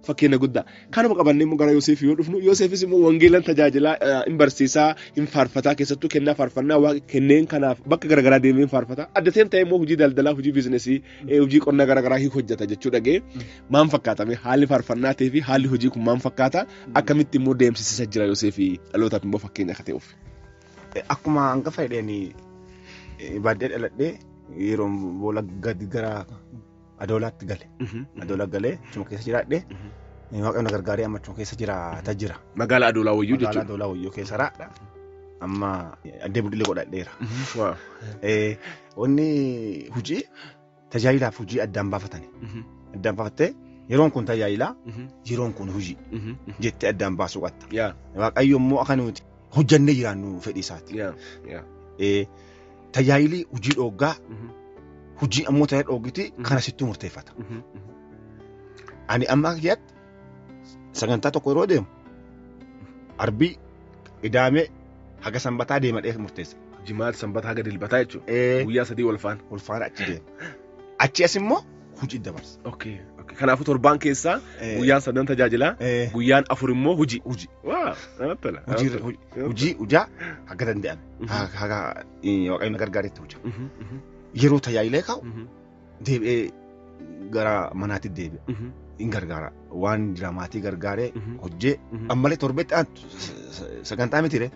fakkeenya guddaa kanuma qabannee immoo gara Yoosef yoo dhufnu Yoosefis immoo wangeelan tajaajilaa hin barsiisaa hin faarfataa keessattuu kennaa faarfannaa waaqa kenneen kanaaf bakka garaagaraa deemee hin faarfataa adda ta'e ta'e immoo hojii daldalaa hojii biizinesii hojii qonna garaagaraa hojjeta jechuu dhagee maan fakkaatame haalli faarfannaatii fi haalli hojii kun maan fakkaata akkamitti immoo deemsisiisa jira Yoosef dhalootaaf immoo fakkeenya akka ta'uuf. Akkuma hangafa jedhanii baadiyyaa dhaladhee yeroo boola gadi gara adoolaatti gale. Adoola galee chuma keessa jiraadhee waaqayyoon gargaaree amma chuma keessa jiraata jira. Magaalaa Adoolaa Wayyuu jechuudha. Magaalaa Adoolaa Wayyuu keessa raadha. Amma addee budillee godhadheera. Wanni hojii tajaajilaaf hojii addaan baafatanii. Addaan baafattee yeroon kun tajaajilaa yeroon kun hojii jettee addaan baasuu qabda. Waaqayyo immoo akka nuti hojjannee jiraannu fedhii isaati. Tajaajilli hojii dhoggaa hojii ammoo ta'ee dhoggiti kana sittuu murteeffata. Ani amma akkasitti sagantaa tokko yeroo deemu arbii idaamee haga sanbataa deemadhee murteessa. Jimaata sanbataa haga dilbataa jechuudha. Guyyaa sadii wal faana achi deema. Achi as immoo hojii dabarsa. Kanaafuu torbaan keessaa guyyaan 3 tajaajilaa guyyaan 4 immoo hojii. Waa namatti tola. Hojii hojaa haga danda'ame. Haga waaqayyoon gargaaretti hojja. Yeroo tajaajilee kaa'u deebi'ee gara manaatti deebi'a. In gargaara waan diramaatii gargaaree hojjee ammallee torbeetti sagantaa mitiire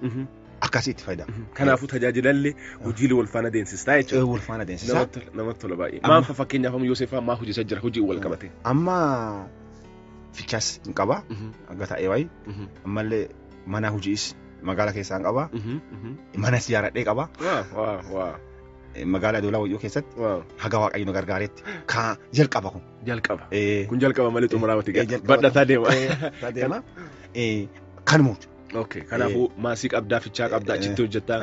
akkasitti fayyadama. Kanaafuu tajaajilallee hojiilee wal faana deemsistaa jechuudha. Wal faana deemsisaa. Namatti tola baay'ee. Maal fakkeenyaaf Yoosef maa hojjetaa jira hojii wal qabate? Amma fichaas hin qaba. Akka ta'e wayi. Ammallee mana hojiis magaalaa keessaa hin qaba. Manas ijaaradhee qaba. Magaalaa Doolaa Wayyoo keessatti haga Waaqayyo nu gargaaretti kan jalqaba kun. Jalqaba. Kun jalqaba malee xumuraa miti badhataa deema. Kanuma. Kanaafuu maasii qabdaa fichaa qabdaa achitti hojjettaa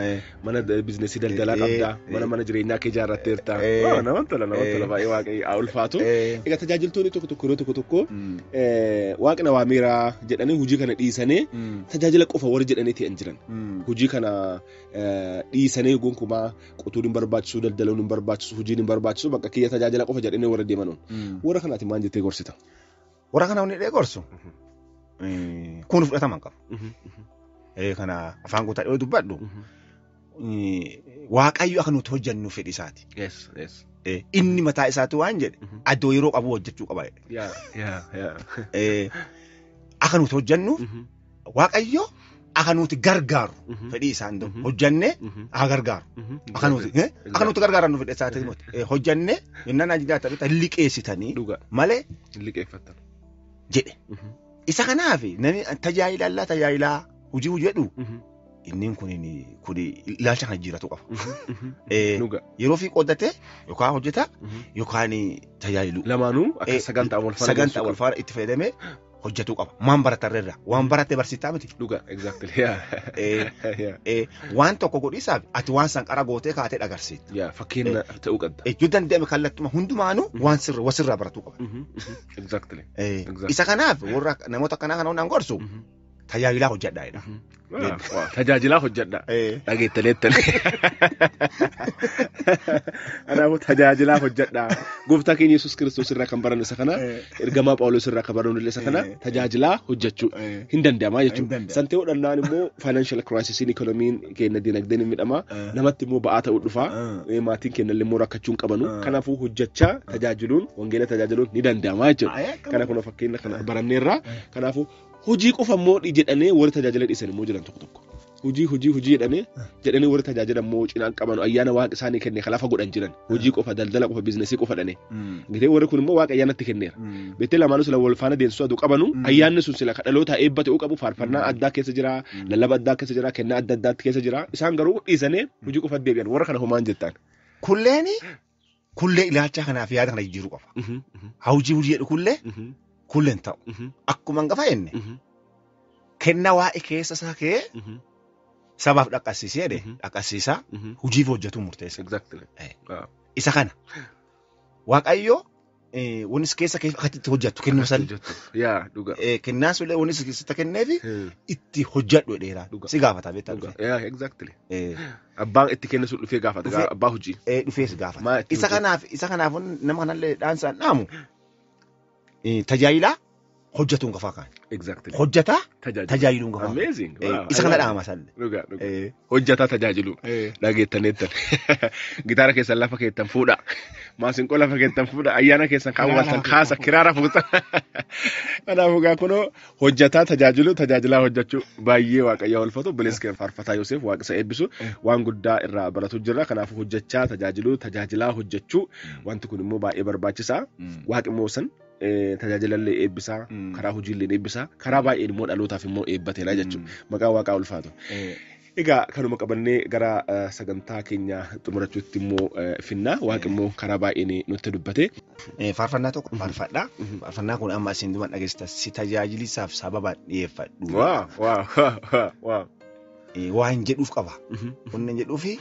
mana biizinesii daldalaa qabdaa mana jireenyaa kee ijaarratteerta. Nama tola baay'ee Waaqayyo haa ulfaatu. Egaa tajaajiltoonni tokko Waaqni waa miiraa jedhanii hojii kana dhiisanii tajaajila qofa warri jedhanii ta'an jiran. Hojii kana dhiisanii gonkumaa qotuun hin barbaachisu daldaluun hin barbaachisu hojiin hin barbaachisu bakka kiyya tajaajila qofa jedhanii warra deemanuun. Warra kanaati maal jettee gorsita? Warra kana inni gorsu. Kun fudhatama hin qabu. Kana afaan guutaa dhiyoo dubbadhu. Waaqayyo akka nuti hojjennu fedhi isaati. Inni mataa isaati waan jedhe addoo yeroo qabu hojjechuu qaba. Akka nuti hojjennu Waaqayyo akka nuti gargaaru fedhii isaan hojjennee haa gargaaru. Akka nuti gargaaran fedhi isaati hojjennee yennaan ajajaa liqeessitanii malee liqeeffatan jedhe. Isa kanaaf namni tajaajilaa hojii jedhu inni kun ilaalcha kana jijjiiratu qaba. Yeroo fi qooddate yookaan hojjeta yookaan tajaajilu. Lamaanuu akka sagantaa wal faana itti fayyadamee hojjetuu qaba. Waan baratarreerra waan barattee barsiisaa miti. Waan tokko godhisaaf ati waan sanqara gootee kaatee dhagarsiisa. Fakkeenya ta'uu qabda. Yoo danda'ame kallattuma hundumaanuu waan sirraa baratuu qaba. Isa kanaaf warra namoota akkanaa kana hundaan gorsu tajaajilaa hojjedhaa jedha. Tajaajilaa hojjedhaa. Dhageettaleettan. Kanaafuu tajaajilaa hojjedhaa. Gooftaa keenya Yesuus Kiristoos irraa kan baran isa kana ergamaa Phaawulos irraa kan baran isa kana tajaajilaa hojjechuu hin danda'amaa jechuudha. San ta'uudhaan immoo financial crisis economiin keenya dinagdeen midhama namatti immoo ba'aa ta'uu dhufa maatiin keenya illee immoo rakkachuu hin qabanu. Kanaafuu hojjechaa tajaajiluun wangeela tajaajiluun ni danda'amaa jechuudha. Kana kun fakkeenya kana baranneerra. Kanaafuu hojii qofa immoo jedhanii warri tajaajila dhiisan immoo jiran tokko. Hojii jedhanii warri tajaajila immoo cinaan qaban ayyaana waaqa isaanii kennee kalafa godhan jiran. Hojii qofa daldala qofa biizinesii qofa dhane. Gitee warri kun immoo waaqa ayyaanatti kenneera. Beektee lamaanuu sila wal faana deemsisuu aduu qabanu ayyaanni sun sila kadhaloota eebba ta'uu qabu faarfannaa addaa keessa jira lallaba addaa keessa jira kennaa adda addaatti keessa jira isaan garuu dhiisanii hojii qofa deebi'an warra kana homaan jettaan. Kullee ilaalcha kanaaf yaada kana jijjiiruu qaba. Hojii jedhu kulleen ta'u. Akkuma hangafa jenne kenna waa'ee keessa isaa kee sabaaf dhaqqasiisee dhaqqasiisaa hojiif hojjetuu murteessa. Isa kana Waaqayyo wanis keessa akka itti hojjettu kennuu san kennaan sulle wanis keessatti kenneefi itti hojjedhu dheeraa si gaafata beektaa. Abbaan itti kennu sun dhufee gaafata abbaa hojii. Dhufee si gaafata. Isa kanaaf nama kanallee dhaansaan dhaamu tajaajilaa hojjetuun qofaa kan. Hojjetaa tajaajiluun qofaa. Isa kana dhaama sallee. Hojjetaa tajaajilu. Dhageettaneettan. Gitaara keessan lafa keettan fuudha. Maasinqoo lafa keettan fuudha. Ayyaana keessan kaawwatan kaasa kiraara fuuta. Kanaafuu gaa kunoo hojjetaa tajaajilu tajaajilaa hojjechuu baay'ee waaqayyaa ulfatu biliskeef faarfataa Yoosef waaqisa eebbisu waan guddaa irraa baratu jira. Kanaafuu hojjechaa tajaajilu tajaajilaa hojjechuu wanti kun immoo baay'ee barbaachisaa. Waaqi immoo san tajaajilallee eebbisaa karaa hojiillee eebbisaa karaa baay'een immoo dhalootaaf immoo eebbateera jechuudha. Maqaan waaqaa ulfaatu. Egaa kanuma qabannee gara sagantaa keenya xumurachuutti immoo finnaa waaqi immoo karaa baay'een nutti dubbate. Faarfannaa tokko faarfadhaa. Faarfannaa kun amma isin duman dhageessita si tajaajilisaaf sababa dhiyeeffadhu. Waan jedhuuf qaba. Wannan jedhuufi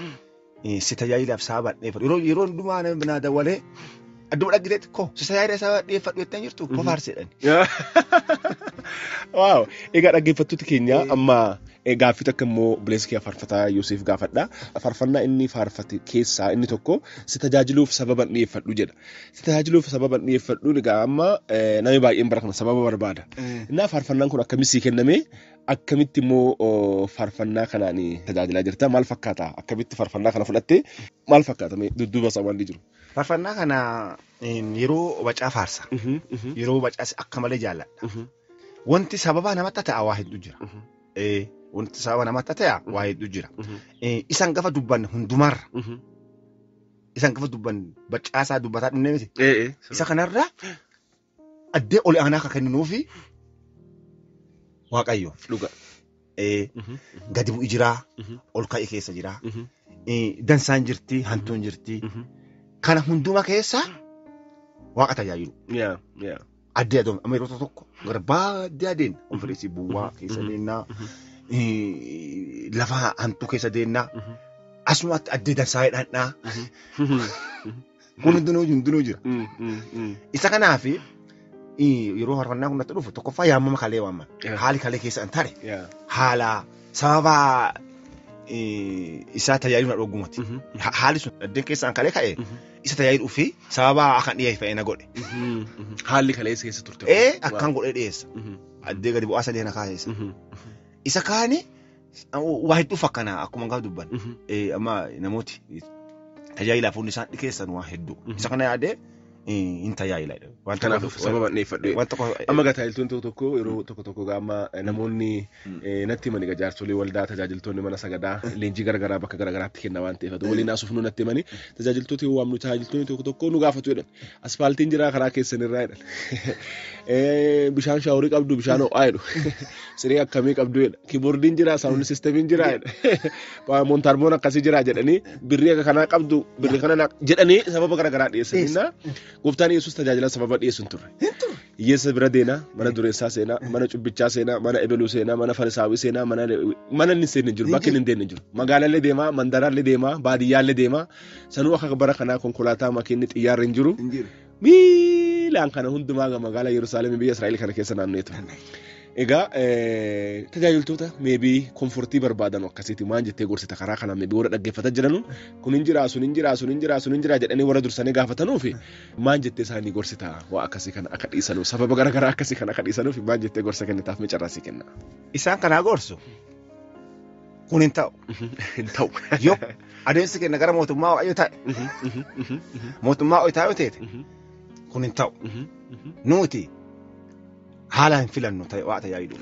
si tajaajilaaf sababa dhiyeeffadhu. Yeroo hundumaa nama dawalee adduma dhaggiteetti koo si tajaajila sababa dhiyeeffadhu jettee jirtu koo faarsedhani. Egaa dhaggeeffattoota keenya amma gaaffii takka immoo bileeskii faarfataa Yoosef gaafadha. Faarfannaa inni faarfate keessaa inni tokko si tajaajiluuf sababa dhiyeeffadhu jedha. Si tajaajiluuf sababa dhiyeeffadhu egaa amma namni baay'een bara kana sababa barbaada. Innaa faarfannaan kun akkamitti kenname akkamitti immoo faarfannaa kanaan tajaajilaa jirta maal fakkaata akkamitti faarfannaa kana fudhatte maal fakkaata dudduuba isaa waan jiru. Faarfannaa kana yeroo bacaa faarsa. Yeroo bacaas akka malee jaalladha. Wanti sababa namatti ta'a waa hedduu jira. Wanti sababa namatti ta'a waa hedduu jira. Isaan gafa dubban hundumarra. Isaan gafa dubban bacaasaa dubbataa dhumne miti. Isa kanarra addee ol aanaa akka kenninuufi Waaqayyo. Dhuga. Gadi bu'i jiraa, ol ka'e keessa jiraa, dansaan jirti, hantuun jirti. Kana hundumaa keessa Waaqa tajaajilu. Addee adoon amma yeroo tokko gara baadiyyaa deemna. Konfereensii bu'aa keessa deemnaa, lafa hantuu keessa deemnaa, asumatti addee dansaa hidhannaa. Kun hundinuu jira. Isa kanaaf yeroo faarfannaa kun natti dhufu tokkoffaa yaamama kalee waamma. Haali kalee keessa hin tare. Haala sababa isaa tajaajilu na dhugumati. Haali sun addeen keessaan kalee ka'e isa tajaajiluu fi sababa akkan dhiyeeffa'ee na godhe. Haalli kalee keessa turte. Akkan godhee dhiyeessa. Addee gadi bu'aa sadeen kaa'eessa. Isa kaani waa hedduu fakkaana akkuma gaafa dubban. Amma namooti tajaajilaaf hundi isaan dhiyeessan waa hedduu. Isa kana yaadee hin tajaajila. Kanaaf sababa dhiyeeffadhu. Amma tajaajiltoonni tokko yeroo tokko gaama namoonni natti himani jaarsolii waldaa tajaajiltoonni mana sagadaa leenjii garagaraa bakka garagaraatti kenna waan ta'eef waliin haasofnu nu natti himani tajaajiltooti yoo waamnu tajaajiltoonni tokko nu gaafatu jedhan aspaaltiin jiraa karaa keessan irraa jedhan bishaan shaaworii qabdu bishaan ho'aa jedhu siree akkamii qabdu jedha kiiboordiin jiraa saawundi siistemiin jiraa jedha moontaarboon akkasii jiraa jedhanii birrii akka kanaa qabdu birrii kana jedhanii sababa garagaraa dhiyeessanina gooftaan Yesuus tajaajila sababa dhiyeessuun turre. Hiyyeessa bira deena mana dureessaa seenaa mana cubbichaa seenaa mana ebeluu seenaa mana farisaawii seenaa mana inni seenni jiru bakki inni deemni jiru magaalaallee deemaa mandaraallee deemaa baadiyyaallee deemaa sanuu akka bara kanaa konkolaataa makiinni xiyyaarri hin jiru miilaan kana hundumaa magaalaa Yerusaalem biyya Israa'el kana keessa naanneetu. Egaa tajaajiltoota meebii komfortii barbaadan akkasiiti maal jettee gorsita karaa kana meebii warra dhaggeeffataa jiranu kun hin jiraa sun hin jiraa jedhanii warra dursanii gaafatanuufi maal jettee isaanii gorsita waa akkasii kana akka dhiisanuuf sababa garagaraa akkasii kana akka dhiisanuuf maal jettee gorsa kennitaaf micarraasii kenna. Isaan kanaa gorsu kun hin ta'u. Hin ta'u. Yoo adeemsi kenna gara mootummaa waaqayyoo ta'e mootummaa waaqayyoo ta'e kun hin ta'u. Nuti haala hin filannu waa tajaajilu.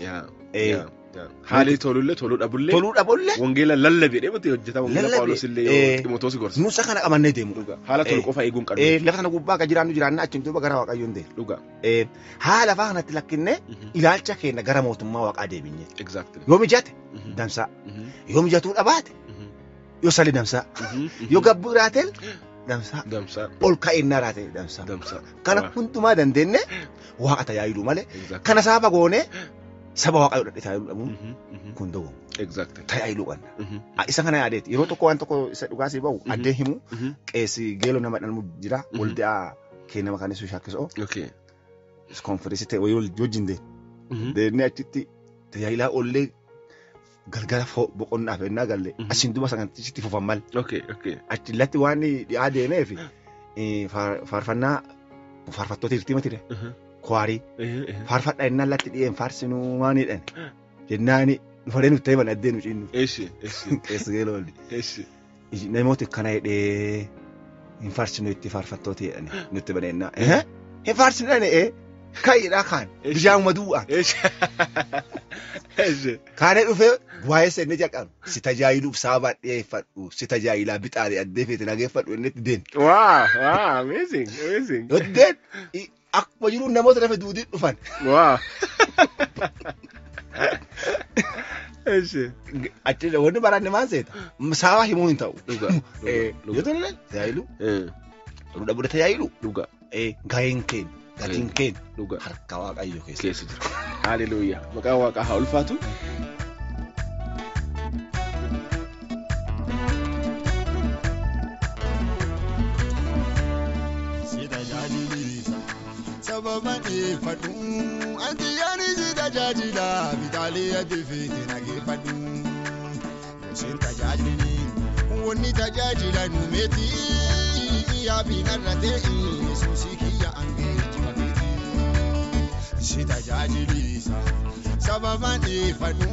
Haali tolullee toluu dhabullee wangeela lallabee deemte hojjeta wangeela Phaawulos illee Ximootoos gorsa. Nusa kana qabannee deemu. Haala tolu qofa eeguun qabdu. Lafa kana gubbaa akka jiraannu jiraanna achiin duuba gara waaqayyoon deemu. Dhugaa. Haala fa'aa kanatti lakkinnee ilaalcha keenya gara mootummaa waaqaa deebinye. Exactly. Yoo mijate dansaa. Yoo mijatuu dhabaate yoo sali dansaa. Yoo gabbuu iraateen dansaa. Ol ka'inna iraateen dansaa. Kana hundumaa dandeenye waaqa tajaajilu malee kana saba goone saba waaqayyoo dhadhee tajaajilu dhabuun kun dogo. Tajaajilu qabna. Isa kana yaadeeti yeroo tokko waan tokko isa dhugaasii bahu addee himu qeessi geeloo nama dhalmu jira waldaa keenya makaanisuu shakkisoo. Konfereensii ta'e wajjin deemnee achitti tajaajilaa ollee galgala boqonnaa fennaa galle achiin duuba sagantichi fufan mal. Achillatti waan dhiyaa deemeef faarfannaa faarfattoota hirtima ture. Kwaarii faarfadhaa innaan latti dhiyeen faarsinuu maaniidhaan jennaani dhufanii nutti himan addee nu cinnu. Qeessi geeloo olli. Namooti kana hidhee hin faarsinuu itti faarfattoota jedhani nutti baneennaa. Hin faarsinuu ka'idhaa kaan bishaan maduu'aan. Kaanee dhufee waa'ee seennee jalqabu si tajaajiluuf sababa dhiyeeffadhu si tajaajilaa bixaalee addee feete nageeffadhu inni itti deemu. Wow, amazing. Yoddeen akkuma jiruun namoota lafa duudii dhufan. Wow. Achi wanti baraanne maal seeta sababa himuu hin ta'u. Yoo ta'e tajaajilu. Dhabudha tajaajilu. Gaheen keenya. Gatiin keenya harka waaqayyoo keessa jira. Haaleluyyaa. Maqaan waaqaa haa ulfaatu. Si tajaajilisa sababa dhiyeeffadhu anti yaani si tajaajila bitaalee adii feete nageeffadhu. Si tajaajili wanni tajaajila nuumeti yaabiin irra ta'e Yesuusii kiyya angee. Si tajaajilisa sababa dhiyeeffadhu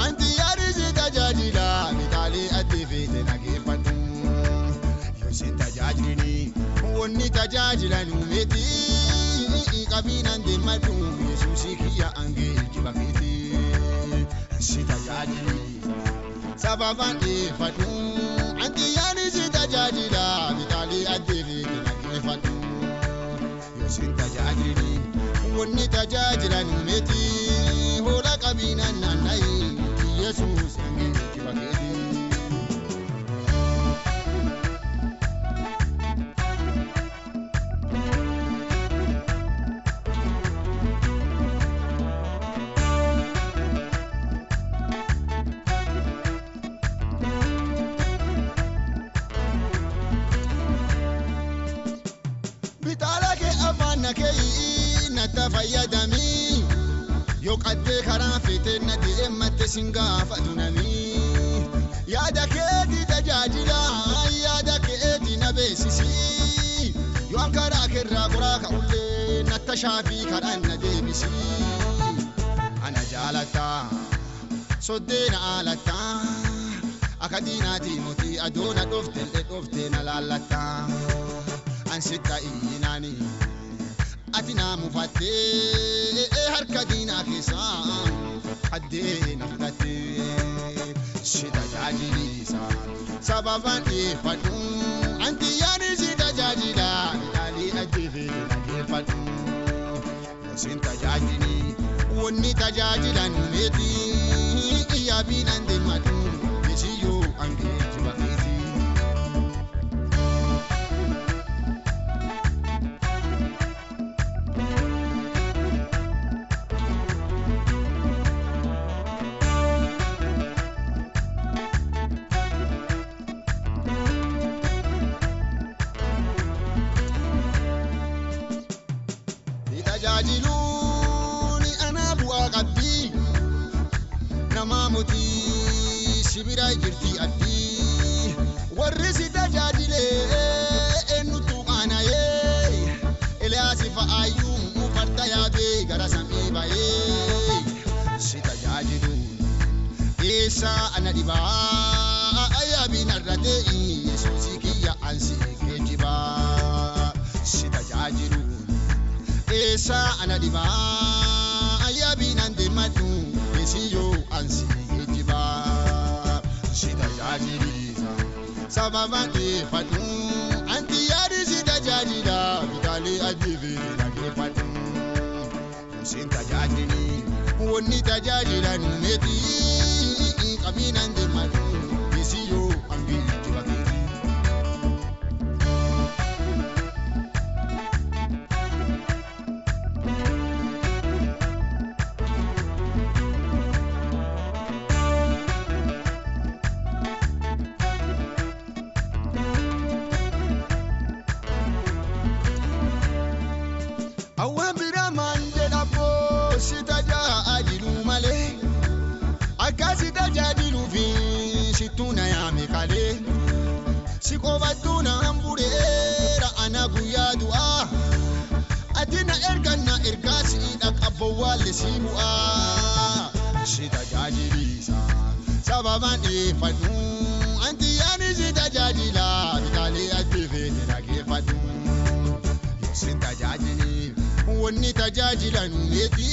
anti yaani si tajaajila bitaalee adii feete nageeffadhu. Yoo si tajaajilini wanni tajaajila nuumeti qabiinaan deemadhu Yesuusii kiyya angee jiba keeti. Si tajaajilisa sababa dhiyeeffadhu anti yaani si tajaajila bitaalee adii feete nageeffadhu. Yoo si tajaajilini wanni tajaajilan miti hola qabiinan naanna'e Yesuus angeechi bakeeti. Fayyadamii yoo qaddee karaa feetee na deematte singaaf adunamii yaada keetii tajaajila yaada keetii na beeksisi yoo an karaa keerraa goraa ka'ullee natta shaafii kadhaan na deebisi ana jaalatta soddee na aalatta akka diinaatii mootii adoona dhofte na laallatta an sitta inaanii. Ati naamu fattee harka diinaa keessaa addee na fudhattee si tajaajilisa sababaan dhiyeeffadhu anti yaani si tajaajila midhaalee ajjeefee dhageeffadhu yosin tajaajili wanni tajaajilan meeti iyyabiinan deemadhu bisiyyoo angeechi bakeeti. Tajaajiluni ana bu'aa qabdi nama mootii sibira jirti addi warri si tajaajilee eenyutu qaana'ee Eliyaasi fa'aayyuu farda yaabee gara samii ba'ee si tajaajilu eessa ana dhibaa ayyaabiin arratee Yesuusii kiyya ansi geejjibaa si tajaajilu. Esa anadiba ayabinan deematu bisiyyoo ansi geejjiba si tajaajilisa sababaan dhiyeeffadhu anti yaadi si tajaajila midhaalee ajjeefee dhageeffadhu yosin tajaajili wanni tajaajilan miti qabiinan deematu bisiyyoo angeechi bakeeti. Akasi tajaajilu fi situna yaame kale sikobatuna hambureera ana guyyaa du'a atina ergasi dhaqabbo wale sibu'a si tajaajilisa sababaan dhiyeeffadhu anti yaani si tajaajila midhaalee ajjeefee dhageeffadhu yosin tajaajili wanni tajaajilan miti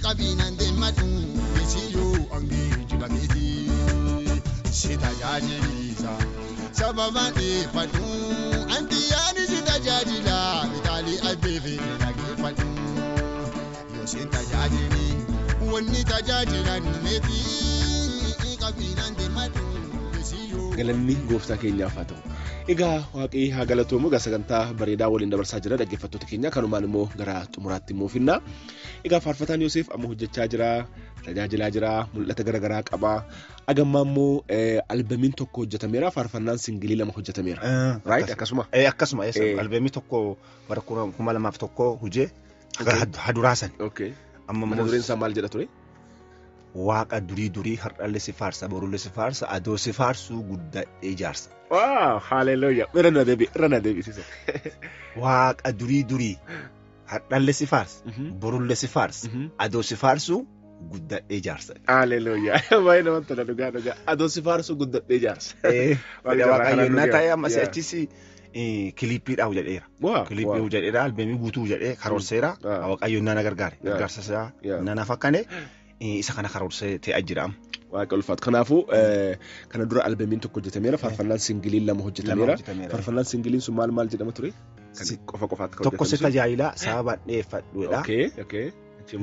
qabiinan deemadhu bisiyyoo angeechi bakeeti si tajaajilisa sababaan dhiyeeffadhu anti yaani si tajaajila midhaalee ajjeefee dhageeffadhu yosin tajaajili wanni tajaajilan miti qabiinan deemadhu bisiyyoo. Galanni gooftaa keenyaaf haa ta'u. Egaa waaqii haa galatoomu sagantaa bareedaa waliin dabarsaa jira dhaggeeffattoota keenya kanumaan immoo gara xumuraatti immoo finna. Egaa faarfataan Yoosef amma hojjechaa jira tajaajilaa jira mul'ata garaagaraa qaba agammaa immoo albamiin tokko hojjetameera faarfannaan singilii lama hojjetameera. Right akkasuma. Akkasuma albamii tokko bara 2001 hojjee haduraasan. Okay. Amma dureen isaa maal jedha ture? Waaqa durii har'allee si faarsa borullee si faarsa adoo si faarsuu guddadhee jaarsa. Wow, hallelujah. Irra deebi sisa. Waaqa durii har'allee si faarsa borullee si faarsa adoo si faarsuu guddadhee jaarsa. Hallelujah. Baay'ee namatti tola dhugaa adoo si faarsuu guddadhee jaarsa. Waaqayyoon na ta'e amma si'achisi kiliippiidhaaf jedheera. Kiliippii jedheera albamii guutuu jedhee karoorseera waaqayyoon na gargaare gargaarsa isaa na fakkane. Isa kana karoorsee ta'aa jira. Waaqa ulfaatu. Kanaafuu kana dura albamiin tokko hojjetameera faarfannaan singiliin lama hojjetameera. Faarfannaan singiliin sun maal jedhama ture? kan qofaatti tokko si tajaajila sababa dhiyeeffadhuudha. Okay.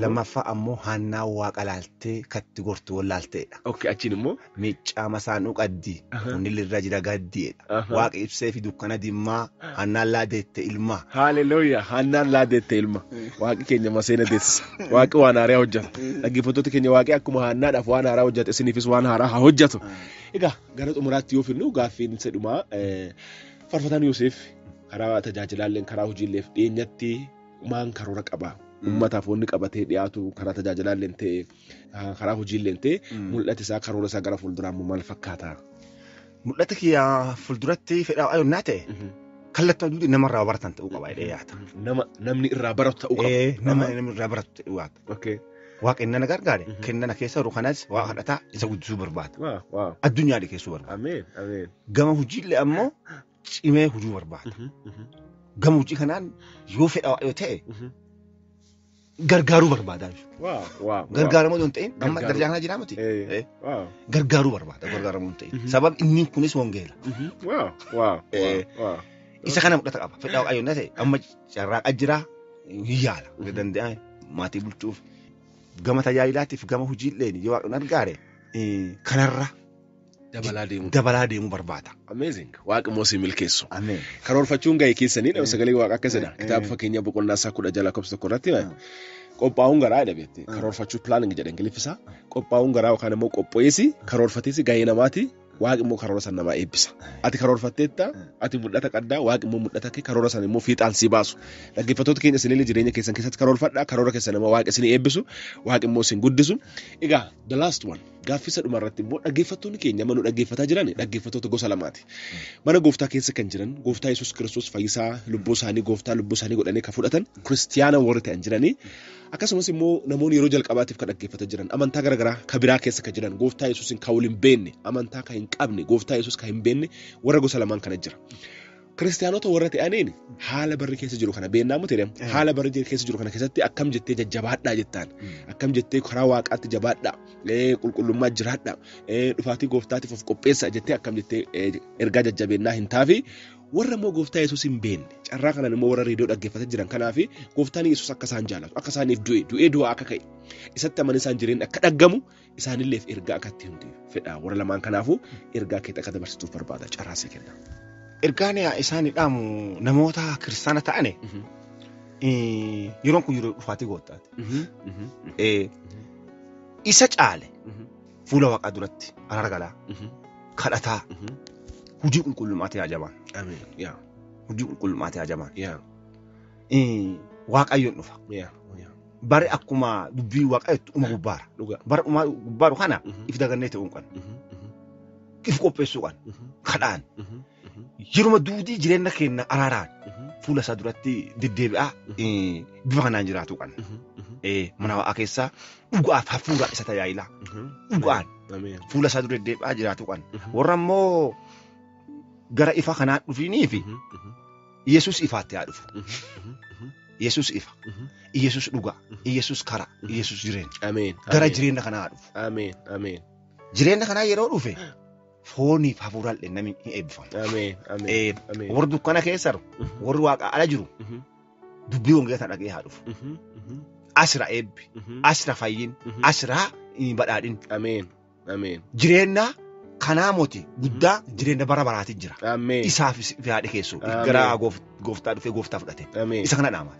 Lammaffaa ammoo hannaa waaqa laaltee katti gortu wallaalteedha. Okay, achiin immoo miiccaa masaanuu qaddii hundi irra jira gaddiidha. Waaqa ibsee fi dukkana dimmaa hannaan laadeette ilmaa. Haaleluyyaa, hannaan laadeette ilma. Waaqi keenya maseena deessisa. Waaqi waan haaraa hojjeta. Dhaggeeffattoota keenya waaqi akkuma hannaadhaaf waan haaraa hojjeta isiniifis waan haaraa haa hojjetu. Egaa gara xumuraatti yoo finnu gaaffiin isa dhumaa faarfataan Yoosef karaa tajaajilaalleen karaa hojiilleef dhiyeenyatti maan karoora qabaa? Uummataaf wanni qabatee dhiyaatu karaa tajaajilaalleen ta'e karaa hojiilleen ta'e mul'ati isaa karoora isaa gara fuulduraan maal fakkaata? Mul'ata kiyyaa fuulduratti fedhaa ayonnaa ta'e kallattii duudii namarraa baratan ta'uu qaba jedhee yaada. Namni irraa baratu ta'uu qaba. Namni irraa baratu ta'uu qaba. Waaqni na gargaare kennana keessa jiru kanas waaqa kadhataa isa guddisuu barbaada. Addunyaa dhiyeessuu barbaada. Gama hojiillee ammoo cimee hojii barbaada. Gama hojii kanaan yoo fedhaa yoo ta'e gargaaruu barbaada. Gargaaramuu yoo ta'e amma darajaa kana jira miti. Gargaaruu barbaada gargaaramuu ta'e. Sabab inni kunis wangeela. Isa kana mul'ata qaba. Fedhaa waaqayyoon ta'e amma carraaqa jira yaala. Danda'an maatii bulchuuf gama tajaajilaatiif gama hojiilleen yoo waaqni gargaare kanarra dabalaa deemuu barbaada. Amazing. Waaqa moosii milkeessu. Karoorfachuun gahee keessanii sagalee waaqa akkasidha. Kitaaba fakkeenya boqonnaa 16 lakkoofsa 1 irratti qophaa'uun garaa jedhameetti karoorfachuu planning jedhan Ingiliffisa. Qophaa'uun garaa yookaan immoo qopheessi karoorfateessi gahee namaati. Waaqi immoo karoora san namaa eebbisa. Ati karoorfatteetta ati mul'ata qaddaa waaqi immoo mul'ata kee karoora san immoo fiixaan si baasu. Dhaggeeffattoota keenya isinillee jireenya keessan keessatti karoorfadhaa karoora keessan immoo waaqi isin eebbisu waaqi immoo isin guddisu. Egaa the last one gaaffisa dhuma irratti immoo dhaggeeffattoonni keenya manuu dhaggeeffataa jiran dhaggeeffattoota gosa lamaati. Mana gooftaa keessa kan jiran gooftaa Yesuus Kiristoos fayyisaa lubbuu isaanii gooftaa lubbuu isaanii godhanii kan fudhatan kiristiyaana warri ta'an jiranii. Akkasumas immoo namoonni yeroo jalqabaatiif kan dhaggeeffataa jiran amantaa garaagaraa kan biraa keessa kan jiran gooftaa Yesuusin kan waliin beenne amantaa kan hin qabne gooftaa Yesuus kan hin beenne warra gosa lamaan kana jira. Kiristiyaanota warra ta'aniin haala barri keessa jiru kana beennaa muti haala barri keessa jiru kana keessatti akkam jettee jajjabaadhaa jettaan akkam jettee karaa waaqaatti jabaadhaa qulqullummaa jiraadhaa dhufaatii gooftaatiif of qopheessaa jettee akkam jettee ergaa jajjabeennaa hin taafi. Warra immoo gooftaa Yesuus hin beenne carraa kanaan immoo warra reediyoo dhaggeeffataa jiran kanaaf gooftaan Yesuus akka isaan jaallatu akka isaaniif du'aa akka ka'e isatti amananii isaan jireenya akka dhaggamu isaanilleef ergaa akka itti hundi fedhaa warra lamaan kanaafuu ergaa kee akka dabarsituuf barbaada carraasii kenna. Ergaan isaaniidhaamu namoota kiristaana ta'ane yeroon kun yeroo dhufaatii gooftaati. Isa caale fuula waaqaa duratti argalaa kadhataa. Hojii qulqullummaatti ajabaan. Hojii qulqullummaatti ajabaan. Waaqayyoon dhufa. Bari akkuma dubbii waaqayyootti uma gubbaara. Bara uma gubbaaru kana if dagannee ta'uun kan. If qopheessuu kan. Kadhaan. Yeruma duudii jireenya keenya araaraan fuula isaa duratti deddeebi'aa bifa kanaan jiraatu kan. Mana waaqaa keessaa dhugaaf hafuura isa tajaajila. Dhugaan fuula isaa dura deddeebi'aa jiraatu kan. Warra immoo gara ifa kanaan dhufiniifi Yesuus ifaatti haa dhufu. Yesuus ifa. Yesuus dhugaa. Yesuus karaa. Yesuus jireenya. Gara jireenya kanaa haa dhufu. Jireenya kanaa yeroo dhufe fooniif hafuuraan namni hin eebbifamu. Warri dukkana keessa jiru warri waaqa ala jiru dubbii wangeelaa dhagee haa dhufu. Asira eebbi. Asira fayyin. Asira badhaadhin. Jireenya kanaa moti guddaa jireenya bara baraati jira. Isaaf yaade keessoo gara gooftaa dhufee gooftaa fudhate. Isa kana dhaama.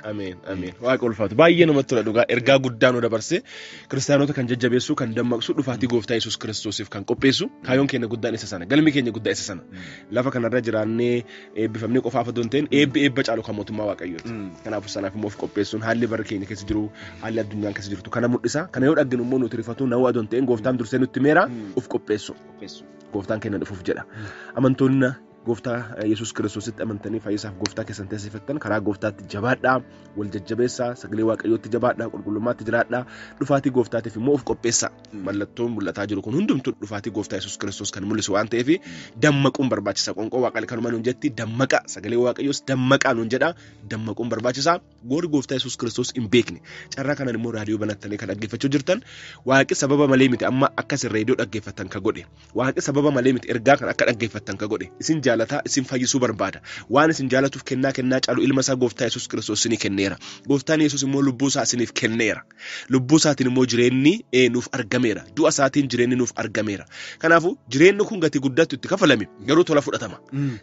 Waaqa ulfaatu baay'ee namatti tola dhugaa ergaa guddaa nu dabarse kiristaanota kan jajjabeessu kan dammaqsu dhufaatii gooftaa Yesuus Kiristoosiif kan qopheessu kaayyoon keenya guddaan isa sana galmi keenya guddaa isa sana lafa kanarra jiraannee eebbifamnee qofaaf otoo hin ta'in eebba caalu kan mootummaa waaqayyooti. Kanaafuu sanaaf immoo of qopheessuun haalli bara keenya keessa jiru haalli addunyaan keessa jirtu kana mul'isa kana yoo dhagginu immoo nuti rifatu nawuu adoo hin ta'in gooftaan dursee nutti meera of qopheessu. Gooftaan keenya dhufuuf jedha. Amantoonni gooftaa Yesuus Kiristoositti amantanii fayyisaaf gooftaa keessan teessifattan karaa gooftaatti jabaadhaa wal jajjabeessaa sagalee waaqayyootti jabaadhaa qulqullummaatti jiraadhaa dhufaatii gooftaatiif immoo of qopheessaa. Mallattoon mul'ataa jiru kun hundumtuu dhufaatii gooftaa Yesuus Kiristoos kan mul'isu waan ta'eef dammaquun barbaachisa. Qonqoo waaqaa kanuma nuun jetti dammaqa sagalee waaqayyoos dammaqaa nuun jedha dammaquun barbaachisa. Goori gooftaa Yesuus Kiristoos hin beekne carraa kanaan immoo raadiyoo banattanii kan dhaggeeffachuu jirtan waaqi sababa malee miti amma akkas reediyoo dhaggeeffattan ka godhe waaqi sababa malee miti ergaa kan akka dhaggeeffattan ka godhe isin jaalataa isin fayyisuu barbaada. Waan isin jaalatuuf kennaa caalu ilma isaa gooftaa Yesuus Kiristoos isinii kenneera. Gooftaan Yesuus immoo lubbuu isaa isiniif kenneera. Lubbuu isaatiin immoo jireenyi nuuf argameera. Du'a isaatiin jireenyi nuuf argameera. Kanaafuu jireenyi kun gatii guddaatu itti kafalame garuu tola fudhatama.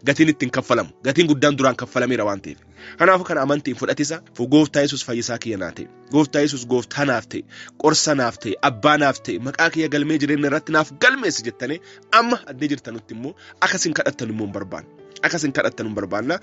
Gatiin ittiin kaffalamu. Gatiin guddaan duraan kaffalameera waan ta'eef. Kanaafuu kana amantiin fudhatisa gooftaa Yesuus fayyisaa kiyya naa ta'e. Gooftaa Yesuus gooftaa naaf ta'e. Qorsa naaf ta'e. Abbaa naaf ta'e. Maqaa kiyya galmee jireenya irratti naaf galmeessi jettanii amma addee jirtanutti immoo akkasin kadhattan immoo hin barbaanna. Akkasin kadhattan hin barbaanna.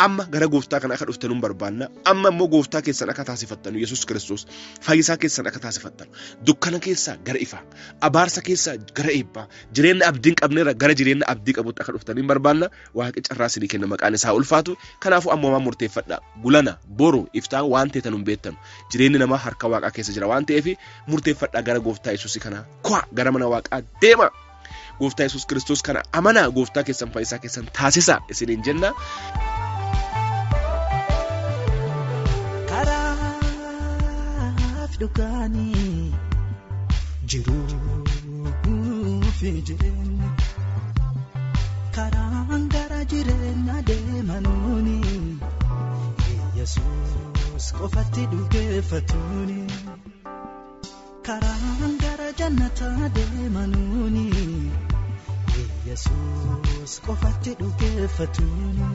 Amma gara gooftaa kana akka dhuftan hin barbaanna. Amma immoo gooftaa keessan akka taasifattanu Yesuus Kiristoos fayyisaa keessan akka taasifattanu. Dukkana keessaa gara ifaa. Abaarsa keessaa gara eebbaa. Jireenya abdiin qabneera gara jireenya abdii qabutti akka dhuftan hin barbaanna. Waaqni carraa isinii kenna maqaan isaa ulfaatu. Kanaafuu amma waan murteeffadhaa. Gulana boru iftaan waan ta'etan hin beektan. Jireenyi namaa harka Waaqaa keessa jira waan ta'eef murteeffadhaa gara gooftaa Yesuus kana. Gara mana Waaqaa deema. Gooftaa Yesuus Kiristoos kana amanaa gooftaa keessan fayyisaa keessan taasisaa isiniin jenna. Karaaf dhugaanii jiruuf jireenya karaan gara jireenya deemanuuni Yesuus qofatti dhugeeffatuuni karaan gara jannataa deemanuuni Yesuus qofatti dhugeeffatuuni.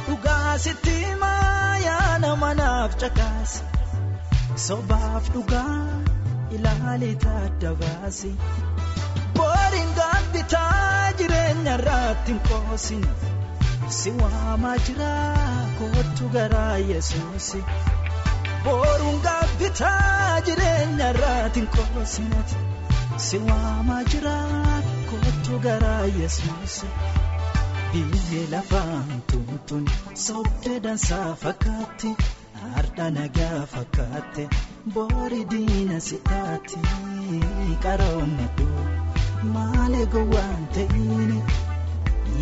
Dhugaasitti maayaa nama naaf caqaasi sobaaf dhugaa. Ilaalee taadda baasi booriin gaabbitaa jireenya irratti hin qoosin si waamaa jira kootu garaa Yesuus booriin gaabbitaa jireenya irratti hin qoosin si waamaa jira kootu garaa Yesuus biyya lafaan tuutuun soobdee dansaa fakkaatti. Arda nagaa fakkaate boori diina sitaati qaroomatu malee gowwaan ta'ini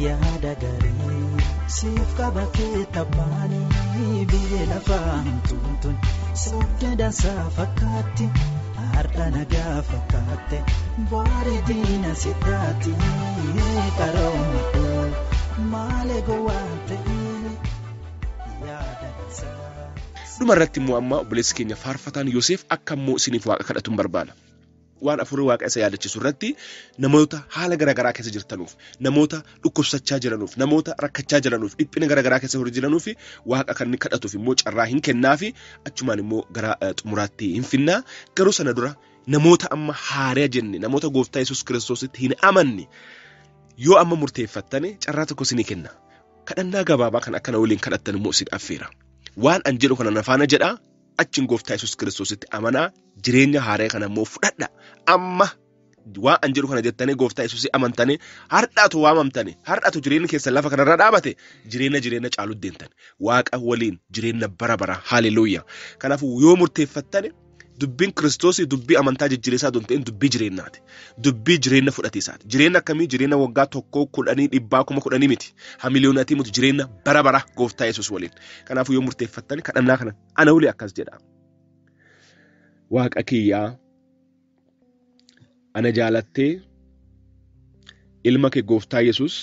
yaada garii siif qaba kee taphaanii biyya lafaan tuutuun soobdee dansaa fakkaatti arda nagaa fakkaate boori diina sitaati qaroomatu malee gowwaan ta'ini yaada dansaa. Dhuma irratti immoo amma obboleessi keenya faarfataan Yoosef akka immoo isiniif Waaqa kadhatuun barbaada. Waan afurii Waaqa isa yaadachiisu irratti namoota haala garaagaraa keessa jirtanuuf, namoota dhukkubsachaa jiranuuf, namoota rakkachaa jiranuuf, dhiphina garaagaraa keessa jiranuuf Waaqa kan inni kadhatuuf immoo carraa hin kennaafi achumaan immoo gara xumuraatti hin finnaa. Garuu sana dura namoota amma haariyaa jenne, namoota gooftaa Yesuus Kiristoositti hin amanne yoo amma murteeffattane carraa tokko isinii kenna. Kadhannaa gabaabaa kan akkana waliin kadhattan immoo isin affeera. Waan an jedhu kana nafaana jedha achiin gooftaa Yesuus Kiristoositti amanaa jireenya haaraa kana immoo fudhadha. Amma waan an jedhu kana jettanii gooftaa Yesuusitti amantanii har'aatu waamamtanii har'aatu jireenyi keessan lafa kanarra dhaabate jireenya caalu deemtan Waaqa waliin jireenya bara bara haleluuyaa. Kanaafuu yoo murteeffattane dubbiin Kiristoos dubbii amantaa jijjiireessaa don ta'in dubbii jireenyaati. Dubbii jireenya fudhatiisaati. Jireenya akkamii jireenya waggaa tokkoo 10 dhibbaa 10 miti. Ha miliyoonaatii miti jireenya bara bara gooftaa Yesuus waliin. Kanaafuu yoo murteeffattan kadhannaa kana ana wali akkas jedha. Waaqa kiyyaa ana jaalattee ilma kee gooftaa Yesuus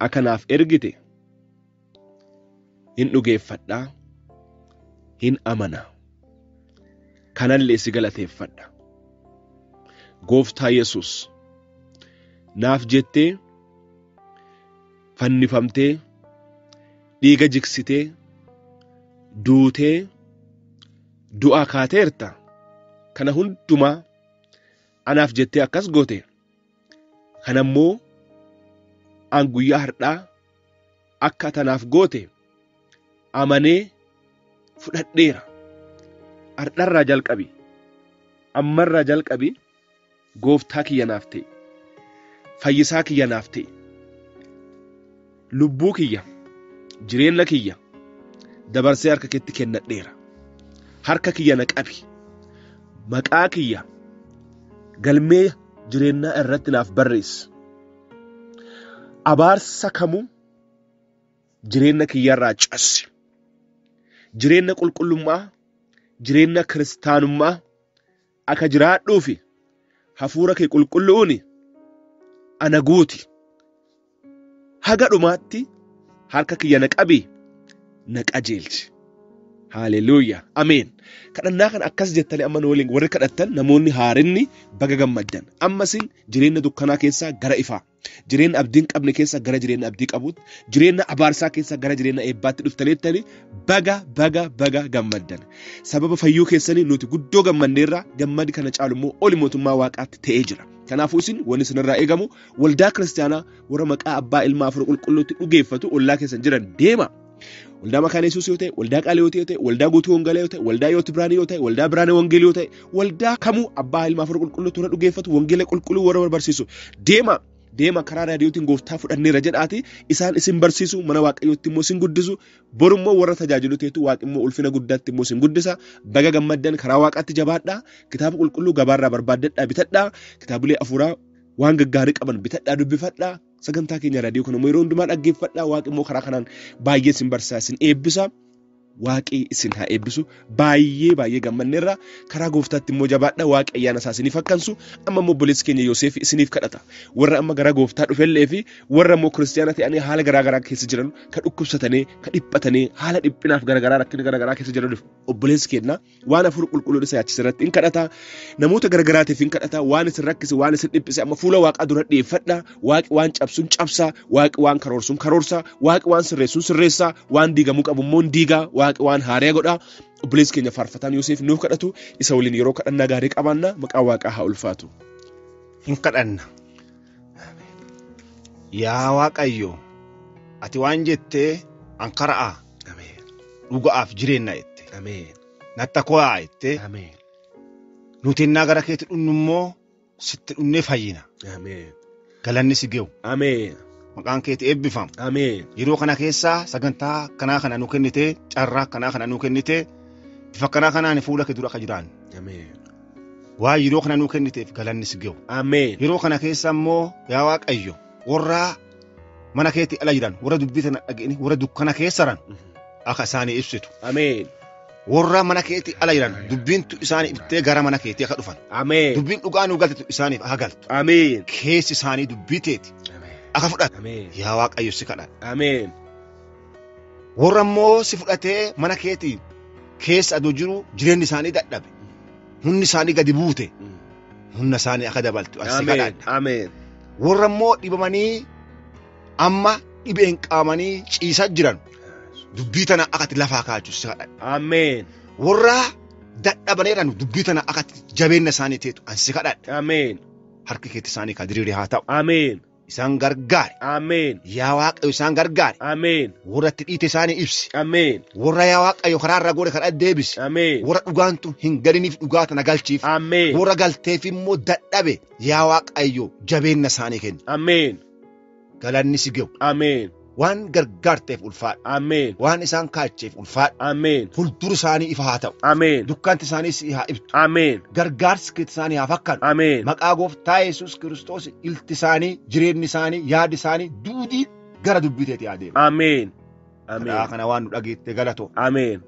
akkanaaf ergite hin dhugeeffadhaa hin amana. Kanallee si galateeffadha. Gooftaa Yesuus naaf jettee fannifamtee dhiiga jiksitee duutee du'a kaateerta. Kana hundumaa anaaf jettee akkas goote. Kanammoo an guyyaa har'aa akka tanaaf goote amanee fudhadheera. Har'arraa jalqabi ammarraa jalqabi gooftaa kiyya naaf ta'e fayyisaa kiyya naaf ta'e lubbuu kiyya jireenya kiyya dabarsee harka keetti kennadheera. Harka kiyya na qabi maqaa kiyya galmee jireenyaa irratti naaf barreessi. Abaarsa kamuu jireenya kiyyarraa cabsi. Jireenya qulqullummaa, jireenya kiristaanummaa akka jiraadhuufi hafuura kee qulqulluun ana guuti. Haga dhumaatti harka kiyya na qabi na qajeelchi. Haaleluyyaa. Ameen. Kadhannaa kan akkas jettanii amma waliin warri kadhattan namoonni haarinni baga gammaddan. Ammasin jireenya dukkanaa keessaa gara ifaa. Jireenya abdiin qabne keessaa gara jireenya abdii qabuutti. Jireenya abaarsaa keessaa gara jireenya eebbaatti dhuftaniittanii baga gammaddan. Sababa fayyuu keessanii nuti guddoo gammanneerraa gammadi kana caalu immoo oli mootummaa waaqaatti ta'ee jira. Kanaafuu isin wanni isinirraa eegamu waldaa kiristaanaa warra maqaa abbaa ilmaa afuura qulqulluutti dhugeeffatu ollaa keessan jiran deema. Waldaa Makaana Yesuus yoo ta'e, waldaa Qaaliyooti yoo ta'e, waldaa Guutuu Wangeelaa yoo ta'e, waldaa Yooti Biraanii yoo ta'e, waldaa Biraanee Wangeelii yoo ta'e, waldaa kamuu abbaa ilmaa afuura qulqulluutti warra dhugeeffatu wangeela qulqulluu warra barsiisu deema karaa raadiyootiin gooftaa fudhanneera jedhaati isaan isin barsiisu mana waaqayyootti immoo isin guddisu borummoo warra tajaajilu teetu waaqimmoo ulfina guddaatti immoo isin guddisa. Baga gammaddan karaa waaqaatti jabaadhaa. Kitaaba qulqulluu gabaarraa barbaaddadhaa bitadhaa. Kitaabilee afuuraa waan gaggaarii qaban bitadhaa dubbifadhaa. Sagantaa keenya raadiyoo kana yeroo hundumaa dhaggeeffadhaa. Waaqi immoo karaa kanaan baay'ee isin barsiisa, isin eebbisa. Waaqi isin haa eebbisu. Baay'ee gammanneerra. Karaa gooftaatti immoo jabaadhaa. Waaqi ayyaana isaa isiniif akkansu. Amma immoo obboleessi keenya Yoosef isiniif kadhata. Warra amma gara gooftaa dhufellee fi warra immoo kiristaana ta'anii haala garaagaraa keessa jiran kan dhukkubsatanii, kan dhiphatanii, haala dhiphinaaf garaagaraa rakkina garaagaraa keessa jiran obboleessi keenya waan hafuura qulqulluu isa yaachise irratti hin kadhata. Namoota garaagaraatiif hin kadhata. Waan isin rakkise, waan isin dhiphise amma fuula waaqaa dura dhiyeeffadhaa. Waaqi waan cabsuun cabsaa, Waaqi waan karoorsuun karoorsaa, Waaqi waan sirreessuun sirreessaa, waan diigamuu qabu immoo diigaa, Waaqi waan haaraa godhaa. Obboleessi keenya faarfataan Yoosef nuuf kadhatu isa waliin yeroo kadhannaa gaarii qabaannaa maqaa Waaqaa haa ulfaatu. Hin kadhanna. Yaa Waaqayyo, ati waan jettee ankara'aa. Ameen. Dhugaaf jireenya jette. Ameen. Natta ko'aa jette. Ameen. Nuti innaa gara keetti dhunnu immoo sitti dhunnee fayyina. Ameen. Galanni si ge'u. Ameen. Maqaan keetti eebbifamu. Ameen. Yeroo kana keessaa sagantaa kanaa kana nu kennitee, carraa kanaa kana nu kennitee, bifa kanaa kanaan fuula kee dura akka jiraannu. Ameen. Waa yeroo kana nu kenniteef galanni si ge'u. Ameen. Yeroo kana keessa immoo yaa Waaqayyo warra mana keetti ala jiran, warra dubbii tana dhaga'anii, warra dukkana keessa jiran akka isaanii ibsitu. Ameen. Warra mana keetti ala jiran dubbiintu isaanii ibsitee gara mana keetti akka dhufan. Ameen. Dubbiin dhugaa nu galtetu isaaniif akka galtu. Ameen. Keessi isaanii dubbii teeti akka fudhatu. Ameen. Yaa Waaqayyo si kadhadha. Ameen. Warra immoo si fudhatee mana keetti keessa aduu jiru jireenyi isaanii dadhabe. Humni isaanii gadi buute. Humna isaanii akka dabaltu si kadhadha. Ameen. Warra immoo dhibamanii amma dhibeen qaamanii ciisaa jiran dubbii tana akkati lafaa kaachuu si kadhadha. Ameen. Warra dadhabaneeran dubbii tana akkati jabeenya isaanii teetu si kadhadha. Ameen. Harki keetti isaanii kan diriiree haa ta'u. Ameen. Isaan gargaari. Ameen. Yaa Waaqayyo isaan gargaari. Ameen. Warra itti dhiite isaanii ibsi. Ameen. Warra yaa Waaqayyo karaa irra goone kadhaa deebisi. Ameen. Warra dhugaantu hin galiniif dhugaa tana galchiif. Ameen. Warra galteef immoo dadhabe yaa Waaqayyo jabeenya isaanii kenni. Ameen. Galanni si ge'u. Ameen. Waan gargaarteef ulfaadha. Ameen. Waan isaan kaacheef ulfaadha. Ameen. Fuuldura isaanii ifa haa ta'u. Ameen. Dukkanti isaaniis haa ibtu. Ameen. Gargaarsi keetti isaanii haa fakkaatu. Ameen. Maqaa gooftaa Yesuus Kiristoos ilti isaanii, jireenyi isaanii, yaadi isaanii duudii gara dubbii teetii haa deemu. Ameen. Kadhaa kana waan nu dhageette galatoo. Ameen.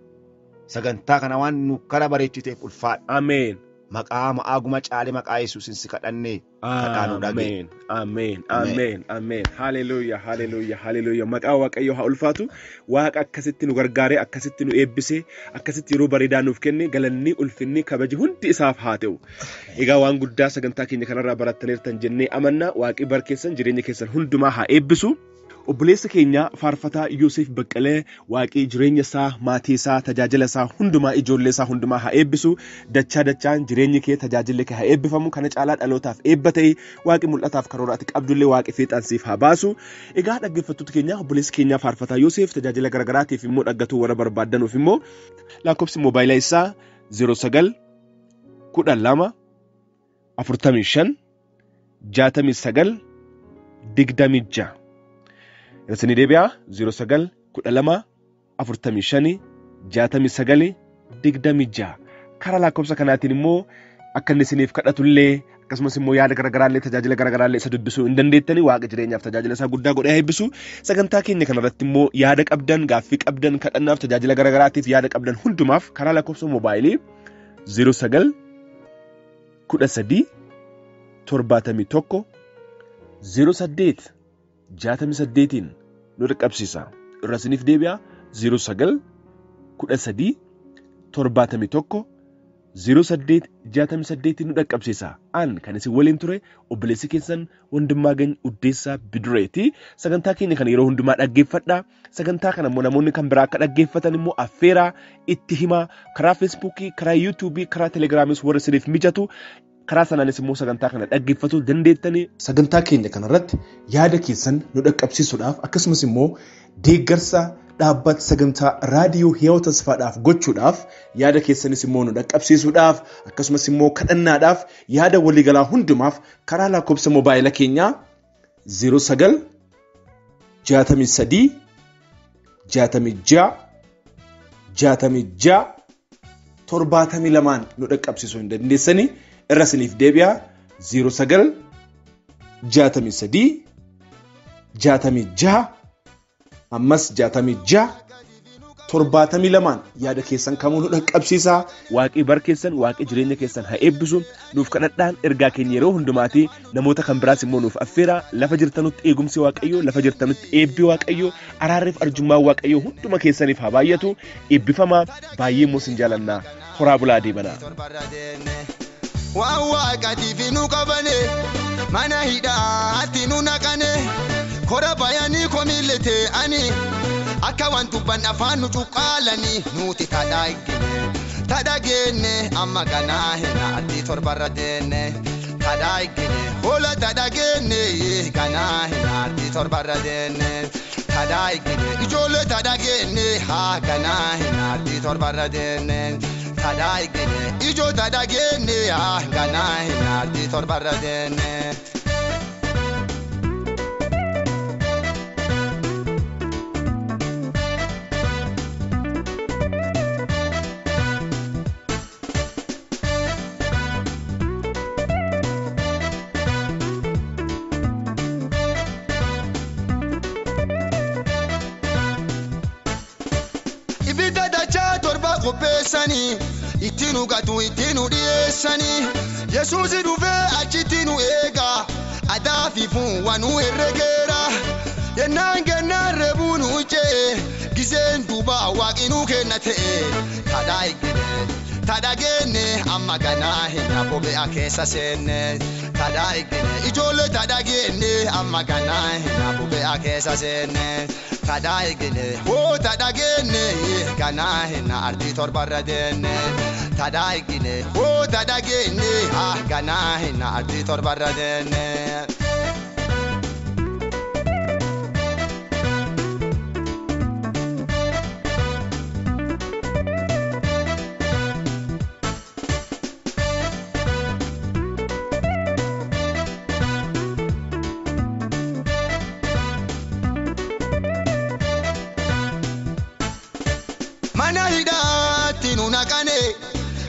Sagantaa kana waan nu kara bareechiteef ulfaadha. Ameen. Maqaa ma'aaguma caalee maqaa Yesuusin si kadhannee kadhaa nu dhagee. Ameen. Ameen. Ameen. Haleluuyaa. Haleluuyaa. Haleluuyaa. Maqaa Waaqayyoo haa ulfaatu. Waaqa akkasitti nu gargaaree, akkasitti nu eebbisee, akkasitti yeroo bareedaa nuuf kenne galanni, ulfinni, kabaji hundi isaaf haa ta'u. Egaa waan guddaa sagantaa keenya kanarraa barattaniirtan jennee amanna. Waaqi barkeessan jireenya keessan hundumaa haa eebbisu. Obboleessa keenya faarfataa Yoosef Baqqalee Waaqi jireenya isaa, maatii isaa, tajaajila isaa hundumaa, ijoollee isaa hundumaa haa eebbisu. Dachaan jireenyi kee, tajaajilli kee haa eebbifamu. Kana caalaa dhalootaaf eebba ta'e Waaqi mul'ataaf karooraatti qabdullee Waaqi fiixaan siif haa baasu. Egaa dhaggeeffattoota keenya obboleessa keenya faarfataa Yoosef tajaajila garagaraatiif immoo dhaggatuu warra barbaaddaniif immoo lakkoofsi moobaayilaa isaa 09 12 45 69 26. Isin deebi'aa 09 12 45 69 26. Karaa lakkoofsa kanaatiin immoo akka inni isiniif kadhatullee akkasumas immoo yaada garaagaraallee tajaajila garaagaraallee isa dubbisuu hin dandeettanii waaqa jireenyaaf tajaajila isaa guddaa godhee eebbisu. Sagantaa keenya kanarratti immoo yaada qabdan gaaffii qabdan kadhannaaf tajaajila garaagaraatiif yaada qabdan hundumaaf karaa lakkoofsa moobaayilii 09 13 71 08 68 nu dhaqqabsiisa. Irra isiniif deebi'a 09 13 71 0868 nu dhaqqabsiisa. An kan isin waliin ture obboleessi keessan Wandimmaagany Uddeessaa Bidireeti. Sagantaa keenya kana yeroo hundumaa dhaggeeffadhaa. Sagantaa kana immoo namoonni kan biraa akka dhaggeeffatan immoo affeeraa itti himaa karaa Feesbuukii, karaa Yuutuubii, karaa Telegiraamis warra isiniif mijatu karaa sanaanis immoo sagantaa kana dhaggeeffachuu dandeettanii. Sagantaa keenya kanarratti yaada keessan nu dhaqqabsiisuudhaaf akkasumas immoo deeggarsa dhaabbata sagantaa raadiyoo Hiyyaawuu Tasfaadhaaf gochuudhaaf yaada keessanis immoo nu dhaqqabsiisuudhaaf akkasumas immoo kadhannaadhaaf yaada waliigalaa hundumaaf karaa lakkoofsa moobaayila keenyaa 09 63 66 66 72 nu dhaqqabsiisuu hin dandeessanii. Irra isiniif deebi'a 09 63 66 ammas 66 72 yaada keessan kamuu nu dhaqqabsiisa. Waaqii bar keessan waaqii jireenya keessan haa eebbisu. Nuuf kadhadhaan ergaa keenya yeroo hundumaati namoota kan biraas immoo nuuf affeera. Lafa jirtanutti eegumsi Waaqayyoo, lafa jirtanutti eebbi Waaqayyoo, araarriif arjummaa Waaqayyoo hunduma keessaniif haa baay'atu. Eebbifamaa baay'ee immoo sin jaalannaa. Horaa bulaa deebanaa. Waan waaqatiif nu qabane mana hidhaatti nu naqane kora bayanii komilete ani akka waan dubban afaan nu cuqqaalani nuti tadhageenne amma ganaa hina adii torbarra deenne tadhageenne hola tadhageenne ganaa hina adii torbarra deenne tadhageenne ijoollee tadhageenne haa ganaa hina adii torbarra deenne. Tadhageenne ijoo tadhageenne ganaa hin adii torbarra deenne. Ibidda dachaa torba qopheessanii. Itinu gatu itinu dhiyeessanii Yesuusi dhufee achitti nu eega adaafi fuwwanu herregeera yennaan kennaan reebuu nu jee giseen duuba waaqinuu kenna ta'e tadhageenne amma ganaa hin bobe'a keessa seenne tadhageenne ijoollee tadhageenne amma ganaa hin bobe'a keessa seenne tadhageenne hoo tadhageenne ganaa hin ardii torbarra deenne tadhageenne hoo tadhageenne ganaa hin ardii torbarra deenne. Mana hidhaatti nu naqane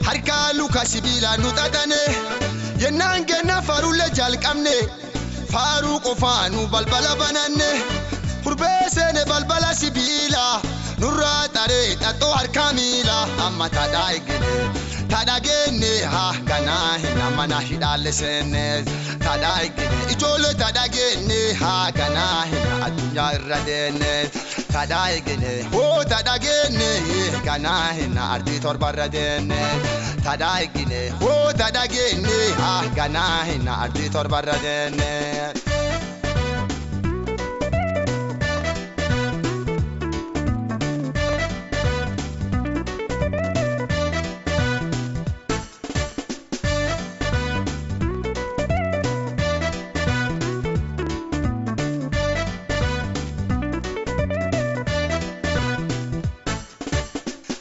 harkaa luka sibiila nu xaxane yennaan kenna faarulle jalqabne faaruu qofaa nu balbala bananne hurbee seene balbala sibiila nurraa xaree xaxoo harkaa miila amma tadhageenne ganaa hin mana hidhaalle seenne tadhageenne ijoollee tadhageenne ganaa hin addunyaa irra deenne. Tadhageenne hoo tadhageenne ganaa hin ardii torbarra deenne tadhageenne hoo tadhageenne ganaa hin ardii torbarra deenne.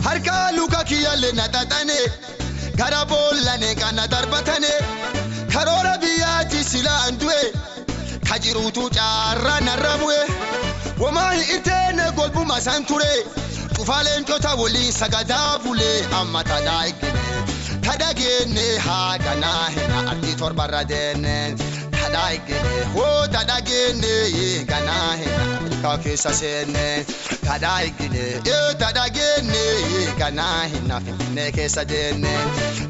Harkaa luka kiyyalle na xaxane gara boollane kana darbatane karoora biyyaatti silaan du'e kajiruutu caarra narra bu'e womaa hin irteenne golbuma san ture cufaaleen cota waliin sagadaa bulee amma tadhageenne tadagenne haganaa hina ardi torbarra deenne tadaigene ho tadagenne ganaa hina ka keessa seenne tadaigene tadagenne ganaa hina finne keessa deenne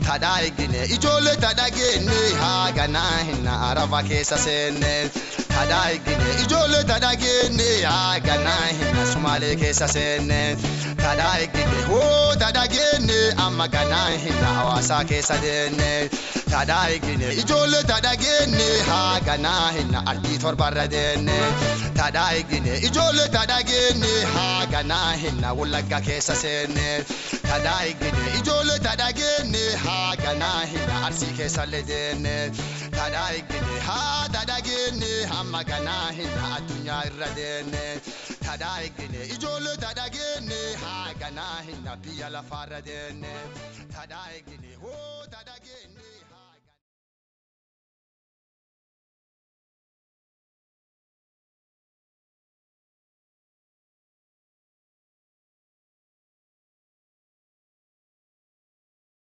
tadaigene ijoollee tadagenne haganaa hina araba keessa seenne tadaigene ijoollee tadagenne haganaa hina Somaalee keessa seenne tadaigene ho tadagenne amma ganaa hina Hawaasa keessa deenne tadaigene ijoollee tadagenne haganaa hina ardi torbarra deenne tadaigene ijoollee tadagenne haganaa hina Wallagga keessa seenne tadaigene ijoollee tadagenne haganaa hina Arsii keessa deenne tadaigene tadagenne amma ganaa hina addunyaa irra deenne tadaigene ijoollee tadagenne haganaa hina biyya lafaarra deenne tadaigene ho tadagenne